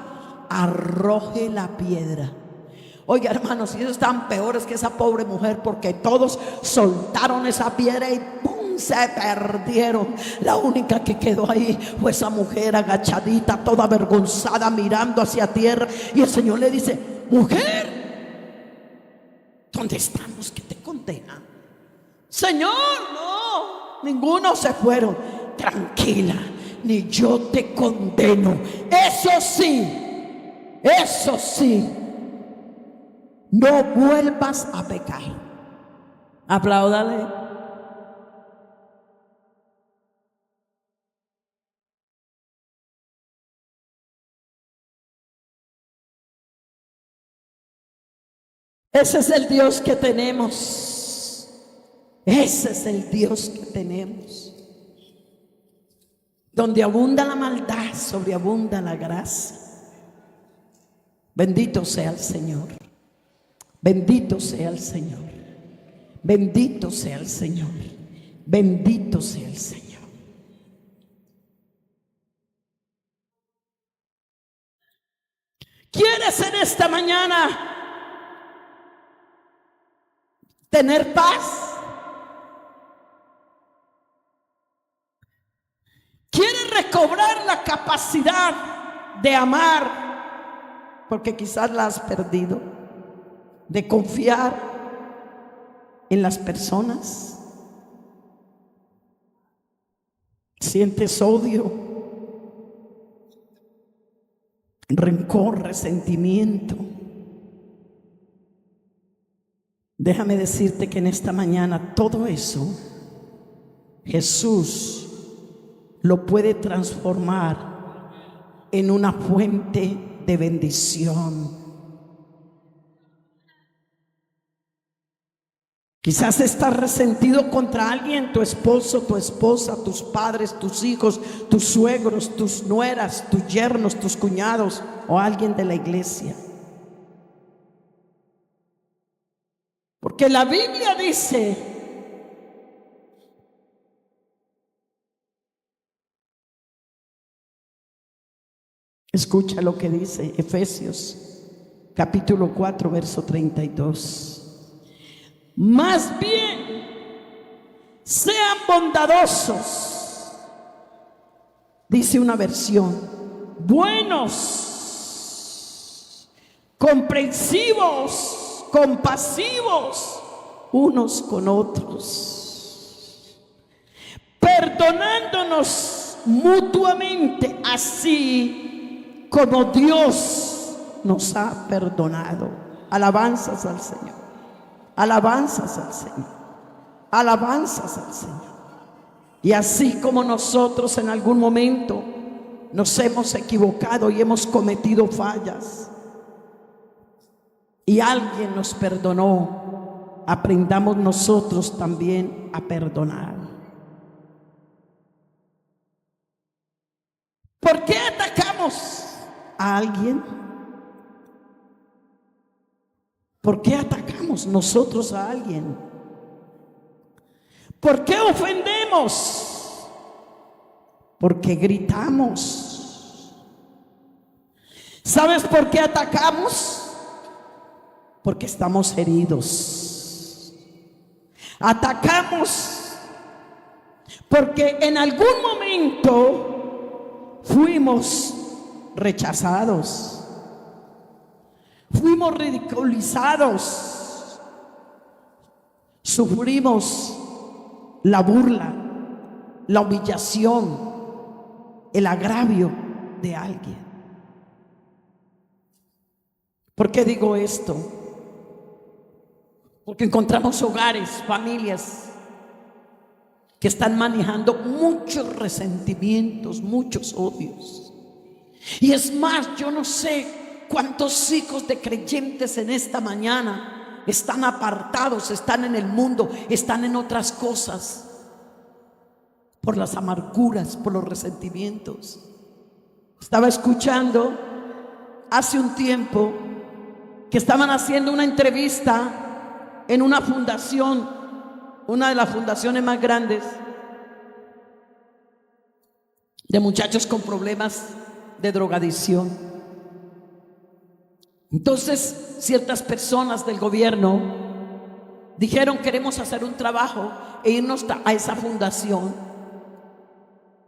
arroje la piedra. Oiga, hermanos, y ellos estaban peores que esa pobre mujer, porque todos soltaron esa piedra y ¡pum!, se perdieron. La única que quedó ahí fue esa mujer agachadita, toda avergonzada, mirando hacia tierra. Y el Señor le dice, mujer, ¿dónde están los que te condenan? Señor, no, ninguno se fueron. Tranquila, ni yo te condeno. Eso sí, no vuelvas a pecar. Apláudale. Ese es el Dios que tenemos. Ese es el Dios que tenemos. Donde abunda la maldad, sobreabunda la gracia. Bendito sea el Señor. Bendito sea el Señor. Bendito sea el Señor. Bendito sea el Señor. ¿Quieres en esta mañana tener paz? ¿Quieres recobrar la capacidad de amar? Porque quizás la has perdido. De confiar en las personas. Sientes odio, rencor, resentimiento. Déjame decirte que en esta mañana todo eso Jesús lo puede transformar en una fuente de bendición. Quizás estás resentido contra alguien, tu esposo, tu esposa, tus padres, tus hijos, tus suegros, tus nueras, tus yernos, tus cuñados o alguien de la iglesia. Porque la Biblia dice, escucha lo que dice Efesios capítulo 4, verso 32. Más bien, sean bondadosos, dice una versión, buenos, comprensivos, compasivos unos con otros, perdonándonos mutuamente, así como Dios nos ha perdonado. Alabanzas al Señor. Alabanzas al Señor, alabanzas al Señor. Y así como nosotros en algún momento nos hemos equivocado y hemos cometido fallas y alguien nos perdonó, aprendamos nosotros también a perdonar. ¿Por qué atacamos a alguien? ¿Por qué atacamos nosotros a alguien? ¿Por qué ofendemos? Porque gritamos. ¿Sabes por qué atacamos? Porque estamos heridos. Atacamos porque en algún momento fuimos rechazados. Fuimos ridiculizados, sufrimos la burla, la humillación, el agravio de alguien. ¿Por qué digo esto? Porque encontramos hogares, familias que están manejando muchos resentimientos, muchos odios. Y es más, yo no sé ¿cuántos hijos de creyentes en esta mañana están apartados, están en el mundo, están en otras cosas? Por las amarguras, por los resentimientos. Estaba escuchando hace un tiempo que estaban haciendo una entrevista en una fundación, una de las fundaciones más grandes, de muchachos con problemas de drogadicción. Entonces, ciertas personas del gobierno dijeron: queremos hacer un trabajo e irnos a esa fundación.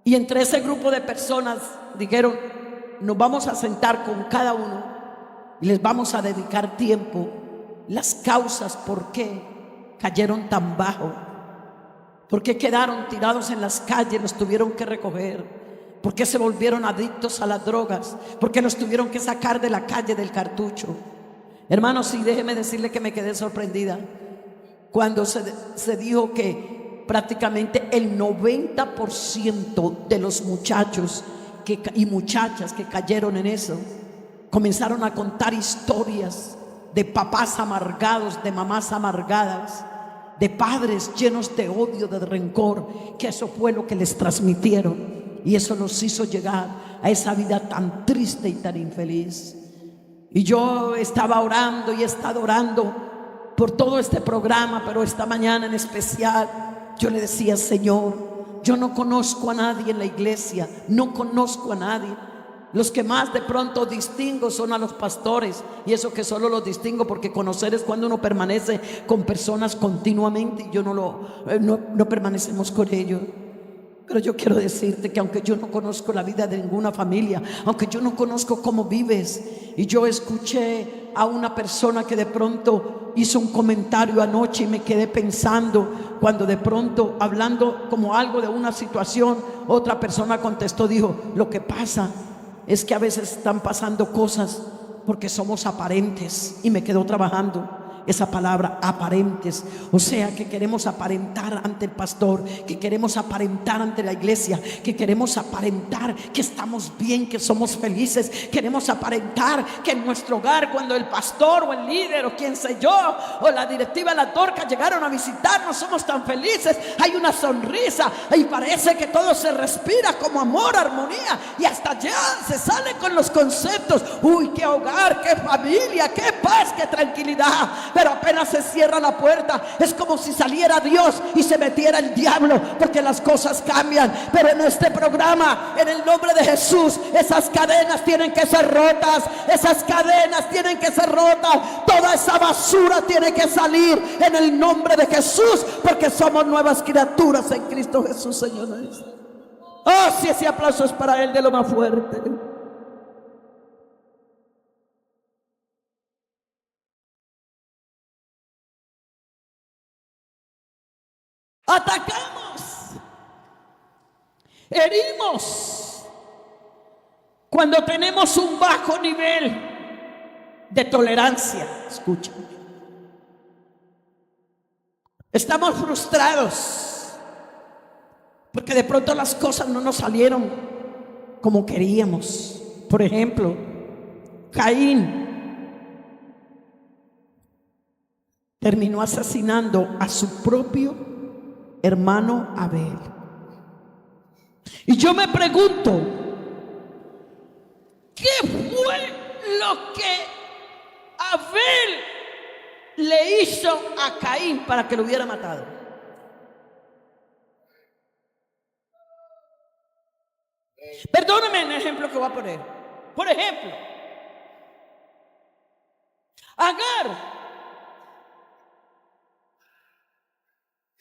Y entre ese grupo de personas dijeron: nos vamos a sentar con cada uno y les vamos a dedicar tiempo, las causas por qué cayeron tan bajo, por qué quedaron tirados en las calles, los tuvieron que recoger. ¿Por qué se volvieron adictos a las drogas? ¿Por qué los tuvieron que sacar de la calle del cartucho? Hermanos, sí, déjeme decirle que me quedé sorprendida cuando se dijo que prácticamente el 90% de los muchachos y muchachas que cayeron en eso comenzaron a contar historias de papás amargados, de mamás amargadas, de padres llenos de odio, de rencor, que eso fue lo que les transmitieron. Y eso nos hizo llegar a esa vida tan triste y tan infeliz. Y yo estaba orando y he estado orando por todo este programa, pero esta mañana en especial yo le decía: Señor, yo no conozco a nadie en la iglesia, no conozco a nadie. Los que más de pronto distingo son a los pastores, y eso que solo los distingo porque conocer es cuando uno permanece con personas continuamente, y yo no permanecemos con ellos. Pero yo quiero decirte que aunque yo no conozco la vida de ninguna familia, aunque yo no conozco cómo vives, y yo escuché a una persona que de pronto hizo un comentario anoche y me quedé pensando, cuando de pronto, hablando como algo de una situación, otra persona contestó, dijo: lo que pasa es que a veces están pasando cosas porque somos aparentes. Y me quedó trabajando esa palabra, aparentes. O sea, que queremos aparentar ante el pastor, que queremos aparentar ante la iglesia, que queremos aparentar que estamos bien, que somos felices. Queremos aparentar que en nuestro hogar, cuando el pastor o el líder o quien sé yo, o la directiva de la Torca llegaron a visitarnos, somos tan felices, hay una sonrisa y parece que todo se respira como amor, armonía, y hasta allá se sale con los conceptos. Uy, qué hogar, qué familia, qué paz, qué tranquilidad. Pero apenas se cierra la puerta, es como si saliera Dios y se metiera el diablo, porque las cosas cambian. Pero en este programa, en el nombre de Jesús, esas cadenas tienen que ser rotas. Esas cadenas tienen que ser rotas. Toda esa basura tiene que salir en el nombre de Jesús, porque somos nuevas criaturas en Cristo Jesús, señores. Oh, si ese aplauso es para Él, de lo más fuerte. Atacamos, herimos cuando tenemos un bajo nivel de tolerancia. Escucha, estamos frustrados porque de pronto las cosas no nos salieron como queríamos. Por ejemplo, Caín terminó asesinando a su propio hermano Abel. Y yo me pregunto, ¿qué fue lo que Abel le hizo a Caín para que lo hubiera matado? Perdóname el ejemplo que voy a poner. Por ejemplo, Agar,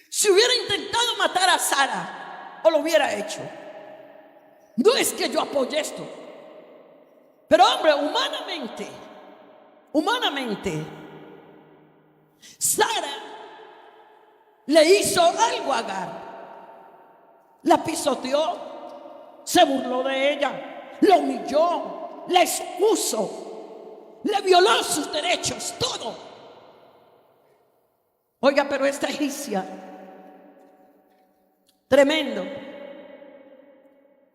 si hubiera intentado matar a Sara, o lo hubiera hecho. No es que yo apoye esto, pero hombre, humanamente, Sara le hizo algo a Agar. La pisoteó, se burló de ella, la humilló, la expuso, le violó sus derechos, todo. Oiga, pero esta egipcia, tremendo,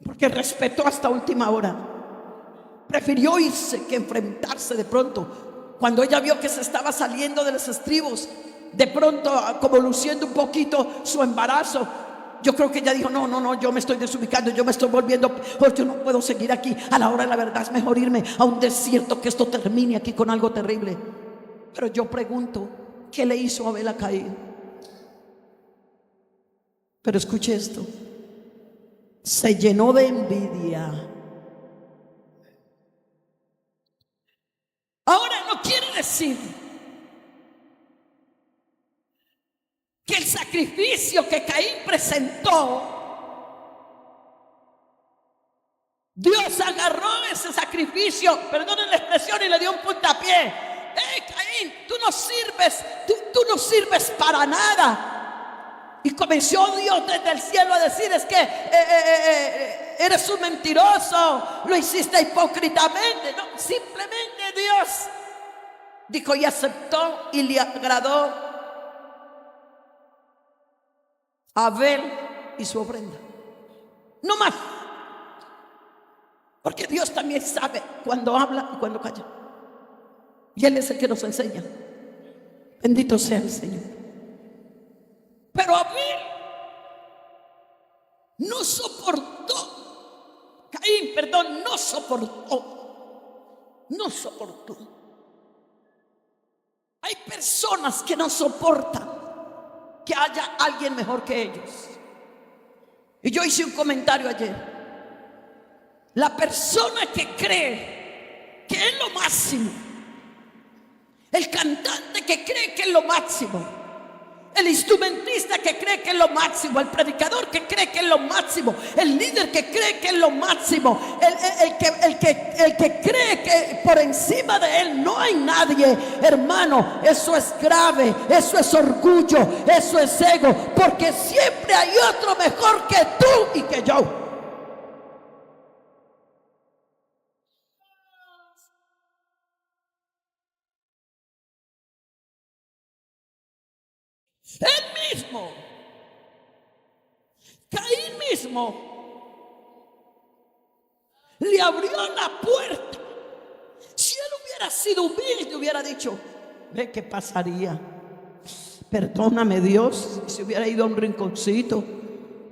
porque respetó hasta última hora. Prefirió irse que enfrentarse de pronto. Cuando ella vio que se estaba saliendo de los estribos, de pronto como luciendo un poquito su embarazo, yo creo que ella dijo, no, yo me estoy desubicando, yo me estoy volviendo, yo no puedo seguir aquí. A la hora de la verdad es mejor irme a un desierto, que esto termine aquí con algo terrible. Pero yo pregunto, ¿qué le hizo Abel a Caín? Pero escuche esto, se llenó de envidia. Ahora no quiere decir que el sacrificio que Caín presentó, Dios agarró ese sacrificio, perdonen la expresión, y le dio un puntapié. Caín, tú no sirves para nada. Y comenzó Dios desde el cielo a decir, es que eres un mentiroso, lo hiciste hipócritamente. No, simplemente Dios dijo y aceptó y le agradó a Abel y su ofrenda. No más. Porque Dios también sabe cuando habla y cuando calla. Y Él es el que nos enseña. Bendito sea el Señor. Pero Abel no soportó. Caín, perdón, no soportó. Hay personas que no soportan que haya alguien mejor que ellos. Y yo hice un comentario ayer. La persona que cree que es lo máximo, el cantante que cree que es lo máximo, el instrumentista que cree que es lo máximo, el predicador que cree que es lo máximo, el líder que cree que es lo máximo, el que cree que por encima de él no hay nadie, hermano, eso es grave, eso es orgullo, eso es ego, porque siempre hay otro mejor que tú y que yo. Él mismo, Caín mismo, le abrió la puerta. Si él hubiera sido humilde, hubiera dicho: ve qué pasaría, perdóname Dios, si hubiera ido a un rinconcito,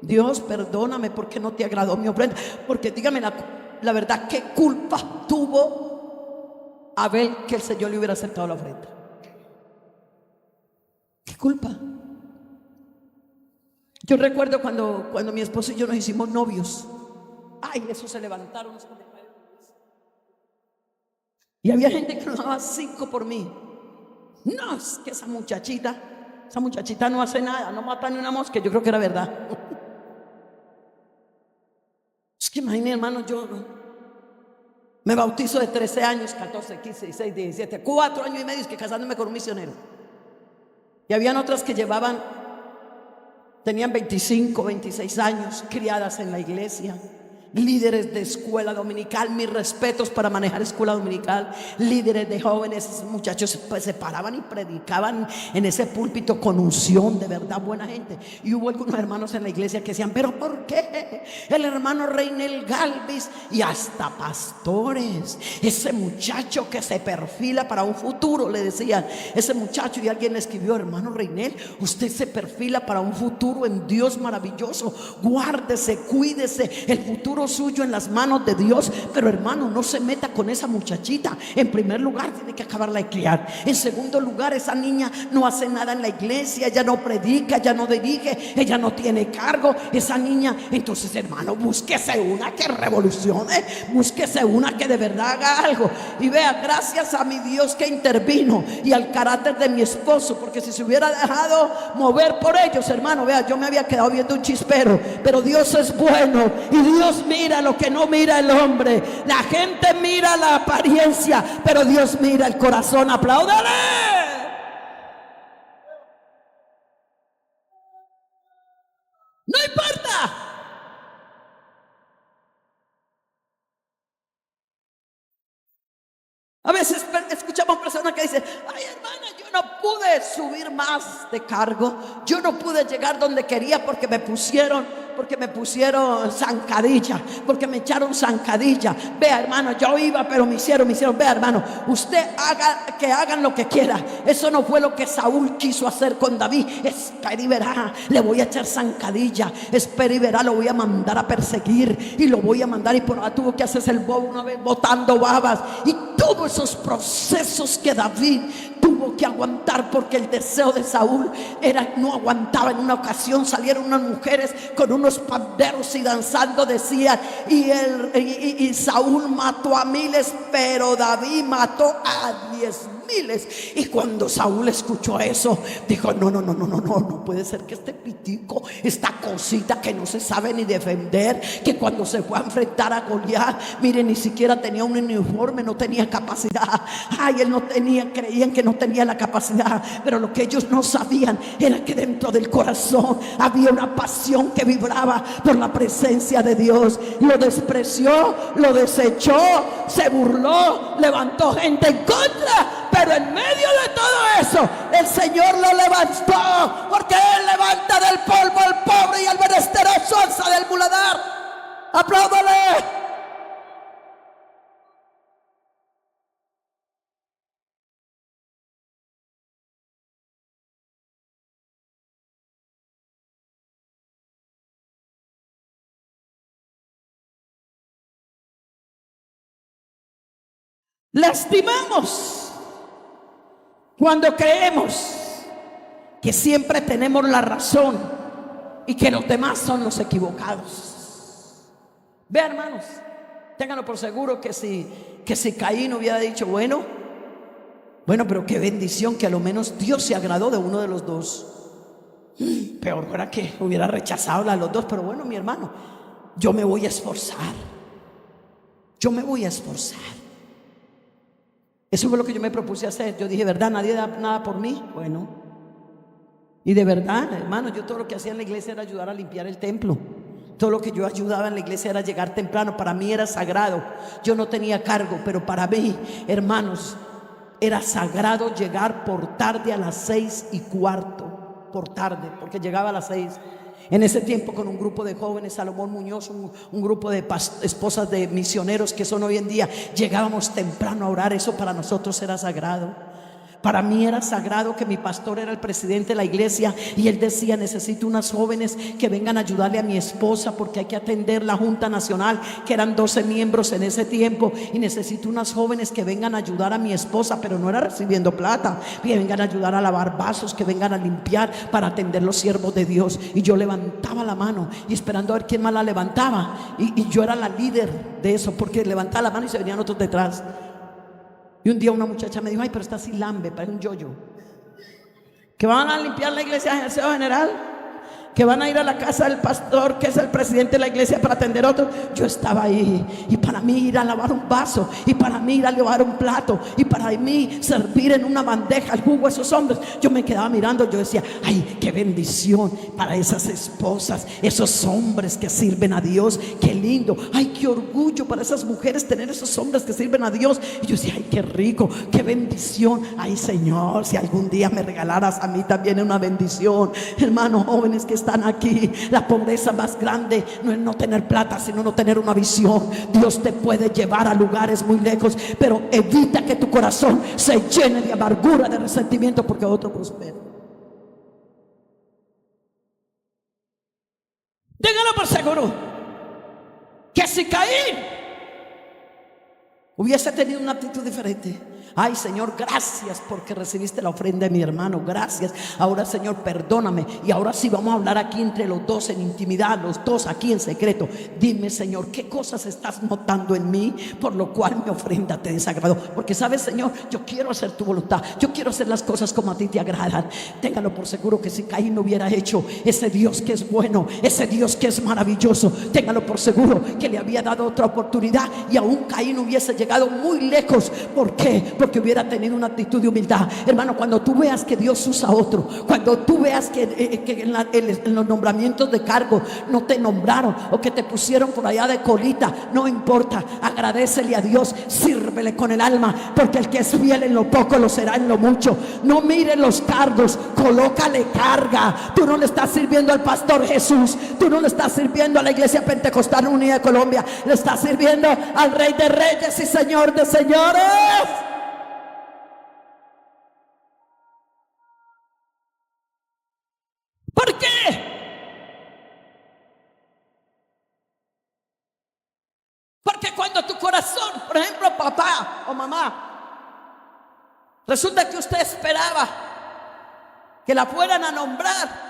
Dios perdóname porque no te agradó mi ofrenda. Porque dígame la verdad, ¿qué culpa tuvo Abel que el Señor le hubiera aceptado la ofrenda? ¿Qué culpa? Yo recuerdo cuando mi esposo y yo nos hicimos novios. Ay, eso se levantaron los comentarios. Y había gente que nos daba 5 por mí. No, es que esa muchachita no hace nada, no mata ni una mosca. Yo creo que era verdad. Es que imagínate, hermano, yo me bautizo de 13 años, 14, 15, 16, 17, 4 años y medio, es que casándome con un misionero. Y habían otras que tenían 25, 26 años, criadas en la iglesia, líderes de escuela dominical. Mis respetos para manejar escuela dominical. Líderes de jóvenes, esos muchachos pues se paraban y predicaban en ese púlpito con unción, de verdad, buena gente. Y hubo algunos hermanos en la iglesia que decían: pero ¿por qué el hermano Reinel Galvis? Y hasta pastores, ese muchacho que se perfila para un futuro, le decían, ese muchacho. Y alguien le escribió: hermano Reinel, usted se perfila para un futuro en Dios maravilloso, guárdese, cuídese, el futuro suyo en las manos de Dios. Pero hermano, no se meta con esa muchachita. En primer lugar, tiene que acabarla de criar. En segundo lugar, esa niña no hace nada en la iglesia, ella no predica, ella no dirige, ella no tiene cargo, esa niña. Entonces, hermano, búsquese una que revolucione, búsquese una que de verdad haga algo. Y vea, gracias a mi Dios que intervino, y al carácter de mi esposo, porque si se hubiera dejado mover por ellos, hermano, vea, yo me había quedado viendo un chispero. Pero Dios es bueno, y Dios mira lo que no mira el hombre. La gente mira la apariencia, pero Dios mira el corazón. Apláudale. No importa. A veces escuchamos personas que dicen: ay, hermana, yo no pude subir más de cargo, yo no pude llegar donde quería porque me pusieron zancadilla, porque me echaron zancadilla. Vea, hermano, yo iba, pero me hicieron. Vea, hermano, usted hagan lo que quiera. Eso no fue lo que Saúl quiso hacer con David. Espera y verá, le voy a echar zancadilla. Espera y verá, lo voy a mandar a perseguir, y lo voy a mandar. Y por ahí tuvo que hacerse el bobo una vez botando babas. Y todos esos procesos que David tuvo que aguantar, porque el deseo de Saúl no aguantaba. En una ocasión salieron unas mujeres con unos panderos y danzando, decían, y Saúl mató a miles, pero David mató a 10,000. Y cuando Saúl escuchó eso, dijo: no puede ser que este pitico, esta cosita que no se sabe ni defender, que cuando se fue a enfrentar a Goliat, mire, ni siquiera tenía un uniforme, no tenía capacidad. Ay, él no tenía, creían que no tenía la capacidad, pero lo que ellos no sabían era que dentro del corazón había una pasión que vibraba por la presencia de Dios. Lo despreció, lo desechó, se burló, levantó gente en contra. Pero en medio de todo eso, el Señor lo levantó, porque Él levanta del polvo al pobre y al menesteroso alza del muladar. Apláudale. Lastimamos cuando creemos que siempre tenemos la razón y que los demás son los equivocados. Ve, hermanos, ténganlo por seguro que si Caín hubiera dicho: bueno, pero qué bendición que a lo menos Dios se agradó de uno de los dos. Peor fuera que hubiera rechazado a los dos. Pero bueno, mi hermano, yo me voy a esforzar. Eso fue lo que yo me propuse hacer. Yo dije: ¿verdad? Nadie da nada por mí. Bueno, y de verdad, hermano, yo todo lo que hacía en la iglesia era ayudar a limpiar el templo. Todo lo que yo ayudaba en la iglesia era llegar temprano. Para mí era sagrado. Yo no tenía cargo, pero para mí, hermanos, era sagrado llegar por tarde a las 6:15. por tarde, porque llegaba a las 6. En ese tiempo, con un grupo de jóvenes, Salomón Muñoz, un grupo de esposas de misioneros que son hoy en día, llegábamos temprano a orar. Eso para nosotros era sagrado. Para mí era sagrado que mi pastor era el presidente de la iglesia y él decía: necesito unas jóvenes que vengan a ayudarle a mi esposa porque hay que atender la Junta Nacional, que eran 12 miembros en ese tiempo, y necesito unas jóvenes que vengan a ayudar a mi esposa, pero no era recibiendo plata, que vengan a ayudar a lavar vasos, que vengan a limpiar, para atender los siervos de Dios. Y yo levantaba la mano y esperando a ver quién más la levantaba, y yo era la líder de eso, porque levantaba la mano y se venían otros detrás. Y un día una muchacha me dijo: ay, pero está así lambe, parece un yoyo. Que van a limpiar la iglesia en el Consejo General, que van a ir a la casa del pastor, que es el presidente de la iglesia, para atender a otros. Yo estaba ahí, y para mí ir a lavar un vaso, y para mí ir a lavar un plato, y para mí servir en una bandeja el jugo a esos hombres, yo me quedaba mirando. Yo decía: ay, qué bendición para esas esposas, esos hombres que sirven a Dios, qué lindo. Ay, qué orgullo para esas mujeres tener esos hombres que sirven a Dios. Y yo decía: ay, qué rico, qué bendición. Ay, Señor, si algún día me regalaras a mí también una bendición. Hermanos jóvenes que están aquí, la pobreza más grande no es no tener plata, sino no tener una visión. Dios te puede llevar a lugares muy lejos, pero evita que tu corazón se llene de amargura, de resentimiento, porque otro prospera. Téngalo por seguro que si Caín hubiese tenido una actitud diferente: ay, Señor, gracias porque recibiste la ofrenda de mi hermano, gracias. Ahora, Señor, perdóname. Y ahora sí vamos a hablar aquí entre los dos, en intimidad, los dos aquí en secreto. Dime, Señor, ¿qué cosas estás notando en mí por lo cual mi ofrenda te desagradó? Porque sabes, Señor, yo quiero hacer tu voluntad, yo quiero hacer las cosas como a ti te agradan. Téngalo por seguro que si Caín no hubiera hecho, ese Dios que es bueno, ese Dios que es maravilloso, téngalo por seguro que le había dado otra oportunidad, y aún Caín hubiese llegado muy lejos. ¿Por qué? Porque hubiera tenido una actitud de humildad. Hermano, cuando tú veas que Dios usa a otro, cuando tú veas que en los nombramientos de cargo no te nombraron, o que te pusieron por allá de colita, no importa, agradécele a Dios, sírvele con el alma, porque el que es fiel en lo poco lo será en lo mucho. No mire los cargos, colócale carga. Tú no le estás sirviendo al pastor Jesús, tú no le estás sirviendo a la Iglesia Pentecostal Unida de Colombia, le estás sirviendo al Rey de Reyes y Señor de Señores. ¿Por qué? Porque cuando tu corazón, por ejemplo, papá o mamá, resulta que usted esperaba que la fueran a nombrar.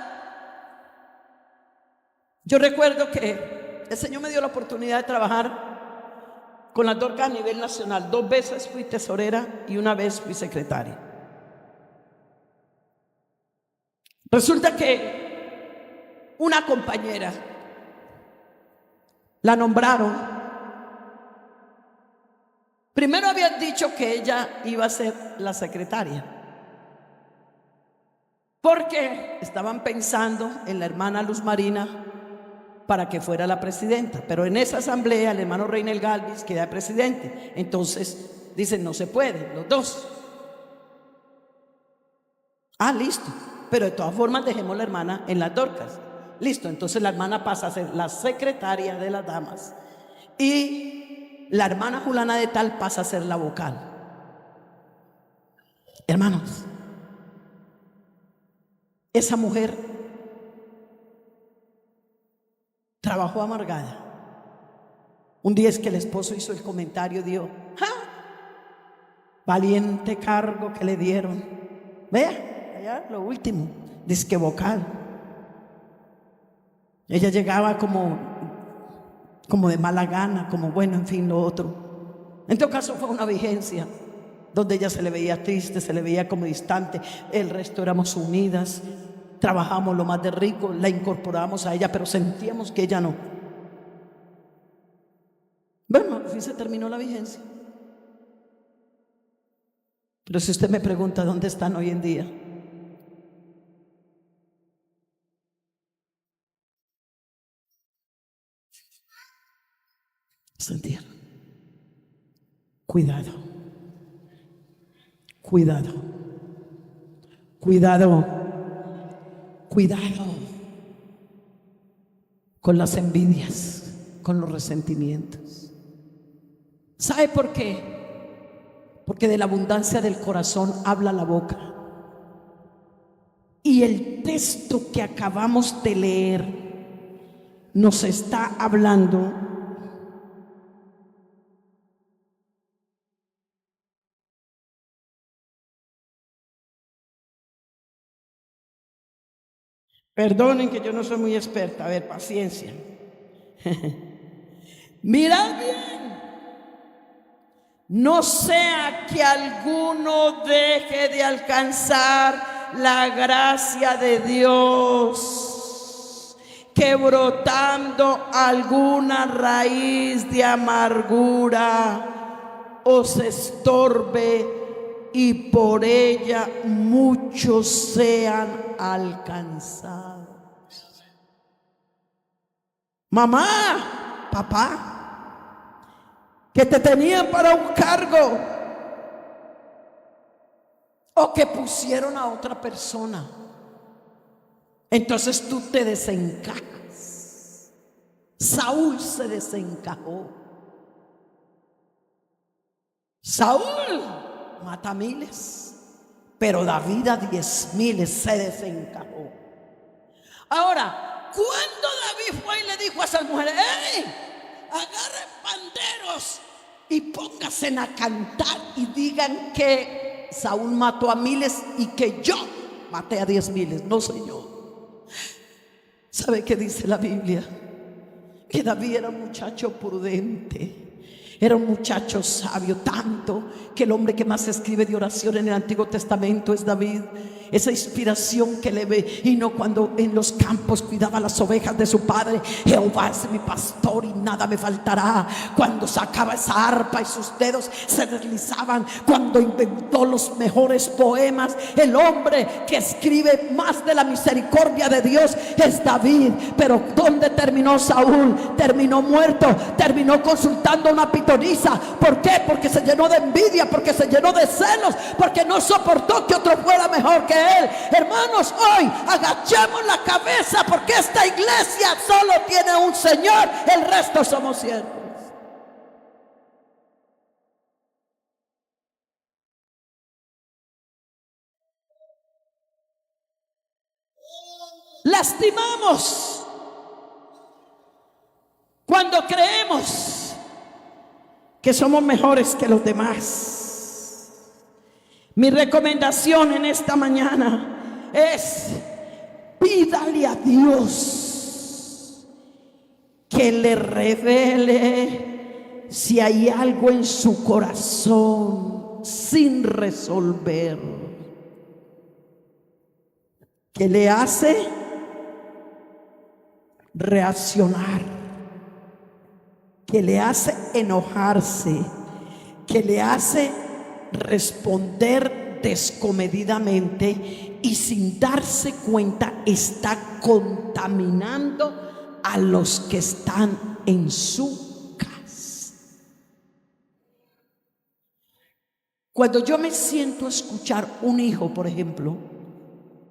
Yo recuerdo que el Señor me dio la oportunidad de trabajar con las Dorcas a nivel nacional. 2 veces fui tesorera y 1 vez fui secretaria. Resulta que una compañera la nombraron. Primero habían dicho que ella iba a ser la secretaria, porque estaban pensando en la hermana Luz Marina para que fuera la presidenta. Pero en esa asamblea el hermano Reinel Galvis queda presidente. Entonces dicen: no se puede, los dos. Ah, listo. Pero de todas formas dejemos la hermana en las Dorcas. Listo, entonces la hermana pasa a ser la secretaria de las damas, y la hermana Julana de tal pasa a ser la vocal. Hermanos, esa mujer trabajó amargada. Un día es que el esposo hizo el comentario, dijo: ¡ja! Valiente cargo que le dieron. Vea, allá lo último, dice que vocal. Ella llegaba como de mala gana, como bueno, en fin, lo otro. En todo caso fue una vigencia donde ella se le veía triste, se le veía como distante. El resto éramos unidas, trabajamos lo más de rico, la incorporamos a ella, pero sentíamos que ella no. Bueno, al fin se terminó la vigencia. Pero si usted me pregunta dónde están hoy en día, sentir. Cuidado, cuidado, cuidado, Cuidado con las envidias, con los resentimientos. ¿Sabe por qué? Porque de la abundancia del corazón habla la boca. Y el texto que acabamos de leer nos está hablando perdonen que yo no soy muy experta, a ver, paciencia. Mirad bien, no sea que alguno deje de alcanzar la gracia de Dios, que brotando alguna raíz de amargura os estorbe y por ella muchos sean alcanzados. Mamá, papá, que te tenían para un cargo o que pusieron a otra persona, entonces tú te desencajas. Saúl se desencajó. Saúl mata miles, pero David a 10,000 se desencajó. Ahora, cuando David fue y le dijo a esas mujeres: ¡hey! Agarren panderos y pónganse a cantar y digan que Saúl mató a miles y que yo maté a 10,000. No, Señor. ¿Sabe qué dice la Biblia? Que David era un muchacho prudente. Era un muchacho sabio, tanto que el hombre que más escribe de oración en el Antiguo Testamento es David. Esa inspiración que le ve, y no cuando en los campos cuidaba las ovejas de su padre: Jehová es mi pastor y nada me faltará. Cuando sacaba esa arpa y sus dedos se deslizaban, cuando inventó los mejores poemas. El hombre que escribe más de la misericordia de Dios es David. Pero ¿dónde terminó Saúl? Terminó muerto, terminó consultando una pitonisa. ¿Por qué? Porque se llenó de envidia, porque se llenó de celos, porque no soportó que otro fuera mejor que él. Hermanos, hoy agachemos la cabeza, porque esta iglesia solo tiene un Señor, el resto somos siervos. Lastimamos cuando creemos que somos mejores que los demás. Mi recomendación en esta mañana es: pídale a Dios que le revele si hay algo en su corazón sin resolver, que le hace reaccionar, que le hace enojarse, que le hace responder descomedidamente, y sin darse cuenta está contaminando a los que están en su casa. Cuando yo me siento a escuchar un hijo, por ejemplo,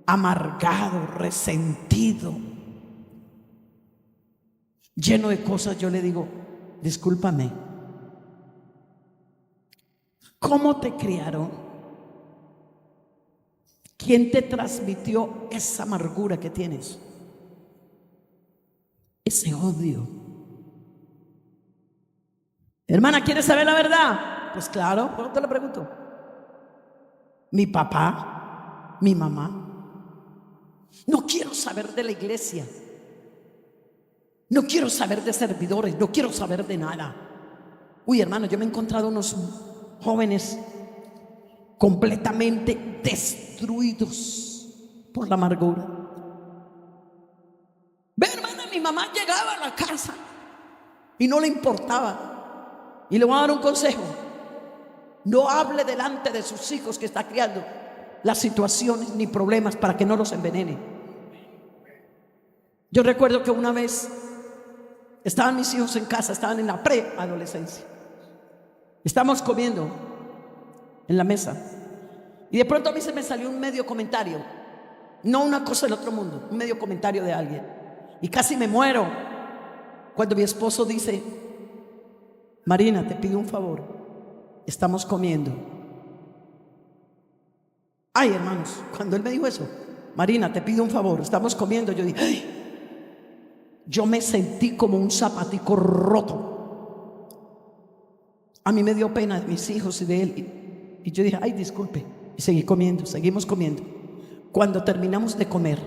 amargado, resentido, lleno de cosas, yo le digo: discúlpame, ¿cómo te criaron? ¿Quién te transmitió esa amargura que tienes? Ese odio. Hermana, ¿quieres saber la verdad? Pues claro, ¿por qué te lo pregunto? Mi papá, mi mamá. No quiero saber de la iglesia. No quiero saber de servidores. No quiero saber de nada. Uy, hermano, yo me he encontrado unos jóvenes completamente destruidos por la amargura. Ve, hermana, mi mamá llegaba a la casa y no le importaba. Y le voy a dar un consejo: no hable delante de sus hijos que está criando las situaciones ni problemas, para que no los envenene. Yo recuerdo que una vez estaban mis hijos en casa, estaban en la preadolescencia. Estamos comiendo en la mesa y de pronto a mí se me salió un medio comentario No una cosa del otro mundo, un medio comentario de alguien. Y casi me muero cuando mi esposo dice: Marina, te pido un favor, estamos comiendo. Ay, hermanos, cuando él me dijo eso, Marina, te pido un favor, estamos comiendo, yo dije, ay, yo me sentí como un zapatico roto. A mí me dio pena de mis hijos y de él, y yo dije, ay, disculpe, y seguí comiendo, seguimos comiendo. Cuando terminamos de comer,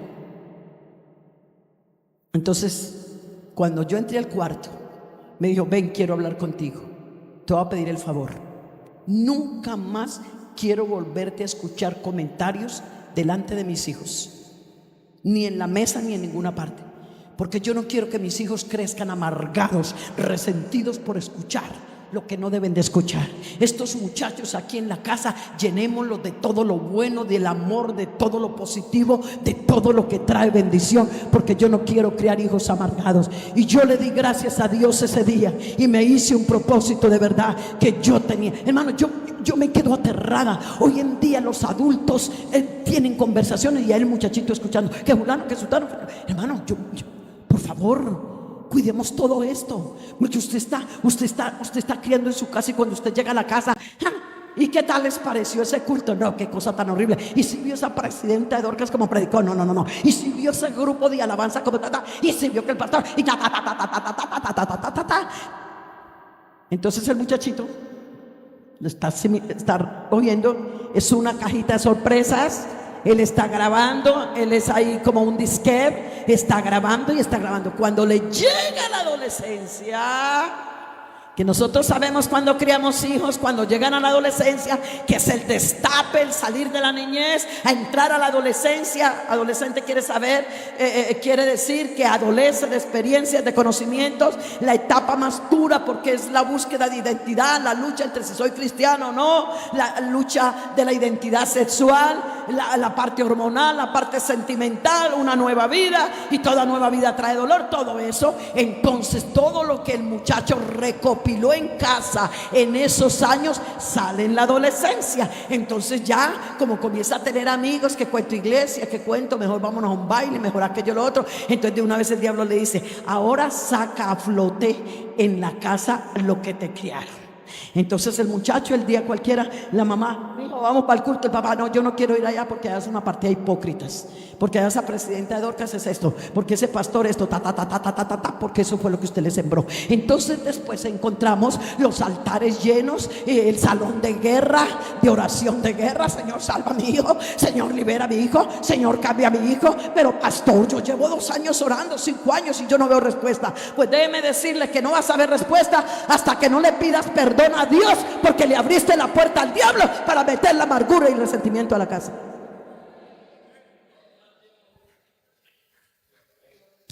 entonces, cuando yo entré al cuarto, me dijo, ven, quiero hablar contigo, te voy a pedir el favor, nunca más quiero volverte a escuchar comentarios delante de mis hijos, ni en la mesa ni en ninguna parte, porque yo no quiero que mis hijos crezcan amargados, resentidos por escuchar lo que no deben de escuchar. Estos muchachos aquí en la casa, llenémoslos de todo lo bueno, del amor, de todo lo positivo, de todo lo que trae bendición, porque yo no quiero criar hijos amargados. Y yo le di gracias a Dios ese día y me hice un propósito de verdad que yo tenía. Hermano, yo me quedo aterrada. Hoy en día los adultos tienen conversaciones y hay el muchachito escuchando que fulano, que sultano. Hermano, por favor, cuidemos todo esto, porque usted está criando en su casa, y cuando usted llega a la casa, ¿y qué tal les pareció ese culto? No, qué cosa tan horrible. Y si vio esa presidenta de Dorcas como predicó, no. Y si vio ese grupo de alabanza como y si vio que el pastor y Entonces el muchachito lo está oyendo, es una cajita de sorpresas. Él está grabando, él es ahí como un disquete, está grabando y está grabando. Cuando le llega la adolescencia, que nosotros sabemos cuando criamos hijos, cuando llegan a la adolescencia, que es el destape, el salir de la niñez, a entrar a la adolescencia. Adolescente quiere decir que adolece de experiencias, de conocimientos, la etapa más dura, porque es la búsqueda de identidad, la lucha entre si soy cristiano o no, la lucha de la identidad sexual, la parte hormonal, la parte sentimental, una nueva vida, y toda nueva vida trae dolor, todo eso. Entonces todo lo que el muchacho recopiló en casa en esos años sale en la adolescencia. Entonces ya como comienza a tener amigos, que cuento iglesia, que cuento, mejor vámonos a un baile, mejor aquello, lo otro. Entonces de una vez el diablo le dice, ahora saca a flote en la casa lo que te criaron. Entonces el muchacho, el día cualquiera, la mamá dijo, vamos para el culto. El papá, no, yo no quiero ir allá, porque allá es una partida de hipócritas, porque allá esa presidenta de Dorcas es esto, porque ese pastor esto, porque eso fue lo que usted le sembró. Entonces después encontramos los altares llenos, el salón de guerra, de oración de guerra. Señor, salva a mi hijo, Señor, libera a mi hijo, Señor, cambia a mi hijo. Pero pastor, yo llevo 2 años orando, 5 años, y yo no veo respuesta. Pues déjeme decirle que no vas a ver respuesta hasta que no le pidas perdón a Dios, porque le abriste la puerta al diablo para meter la amargura y el resentimiento a la casa.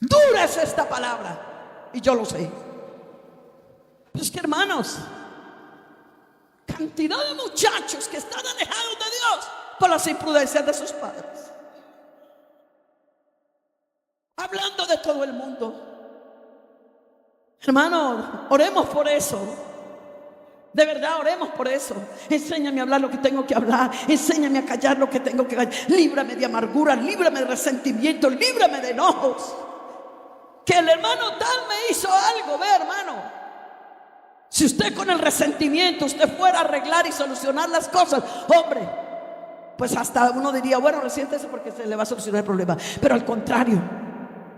Dura es esta palabra, y yo lo sé. Pero es que, hermanos, cantidad de muchachos que están alejados de Dios por las imprudencias de sus padres, hablando de todo el mundo. Hermano, oremos por eso. De verdad, oremos por eso. Enséñame a hablar lo que tengo que hablar, enséñame a callar lo que tengo que callar. Líbrame de amargura, líbrame de resentimiento, líbrame de enojos. Que el hermano tal me hizo algo. Ve, hermano, si usted con el resentimiento usted fuera a arreglar y solucionar las cosas, hombre, pues hasta uno diría, bueno, resiéntese porque se le va a solucionar el problema. Pero al contrario,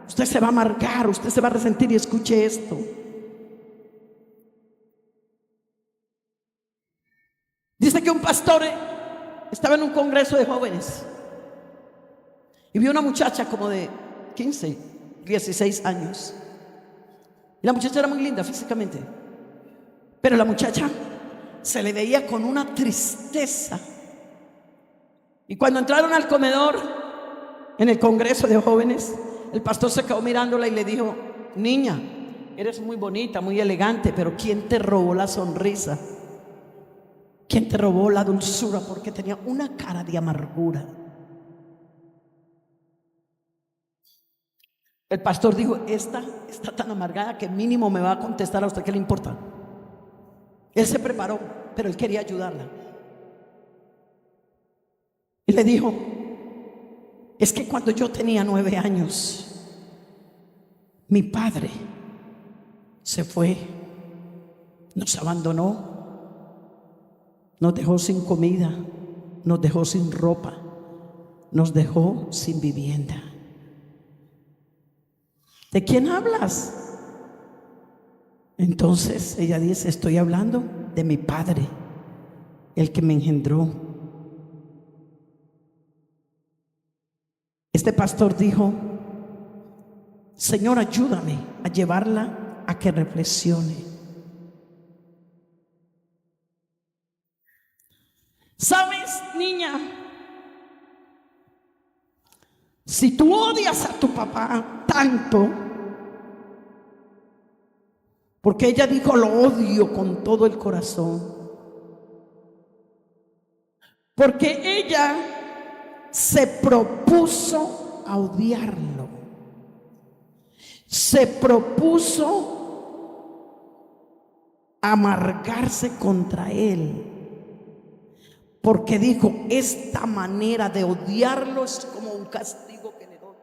usted se va a amargar, usted se va a resentir. Y escuche esto: dice que un pastor estaba en un congreso de jóvenes y vio una muchacha como de 15, 16 años. Y la muchacha era muy linda físicamente, pero la muchacha se le veía con una tristeza. Y cuando entraron al comedor en el congreso de jóvenes, el pastor se quedó mirándola y le dijo, niña, eres muy bonita, muy elegante, pero ¿quién te robó la sonrisa? ¿Quién te robó la dulzura? Porque tenía una cara de amargura. El pastor dijo, esta está tan amargada que mínimo me va a contestar a usted qué le importa. Él se preparó, pero él quería ayudarla. Y le dijo, Es que cuando yo tenía 9 años, mi padre se fue, nos abandonó, nos dejó sin comida, nos dejó sin ropa, nos dejó sin vivienda. ¿De quién hablas? Entonces ella dice, estoy hablando de mi padre, el que me engendró. Este pastor dijo, Señor, ayúdame a llevarla a que reflexione. ¿Sabes, niña? Si tú odias a tu papá tanto, porque ella dijo, lo odio con todo el corazón, porque ella se propuso a odiarlo, se propuso a amargarse contra él, porque dijo, esta manera de odiarlo es como un castigo que le doy.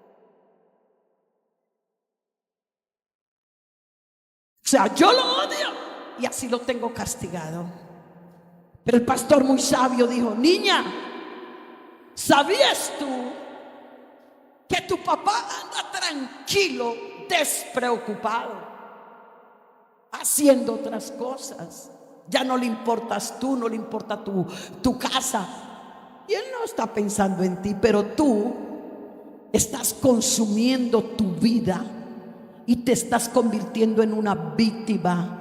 O sea, yo lo odio y así lo tengo castigado. Pero el pastor muy sabio dijo, niña, ¿sabías tú que tu papá anda tranquilo, despreocupado, haciendo otras cosas? Ya no le importas tú, no le importa tu casa. Y él no está pensando en ti, pero tú estás consumiendo tu vida y te estás convirtiendo en una víctima.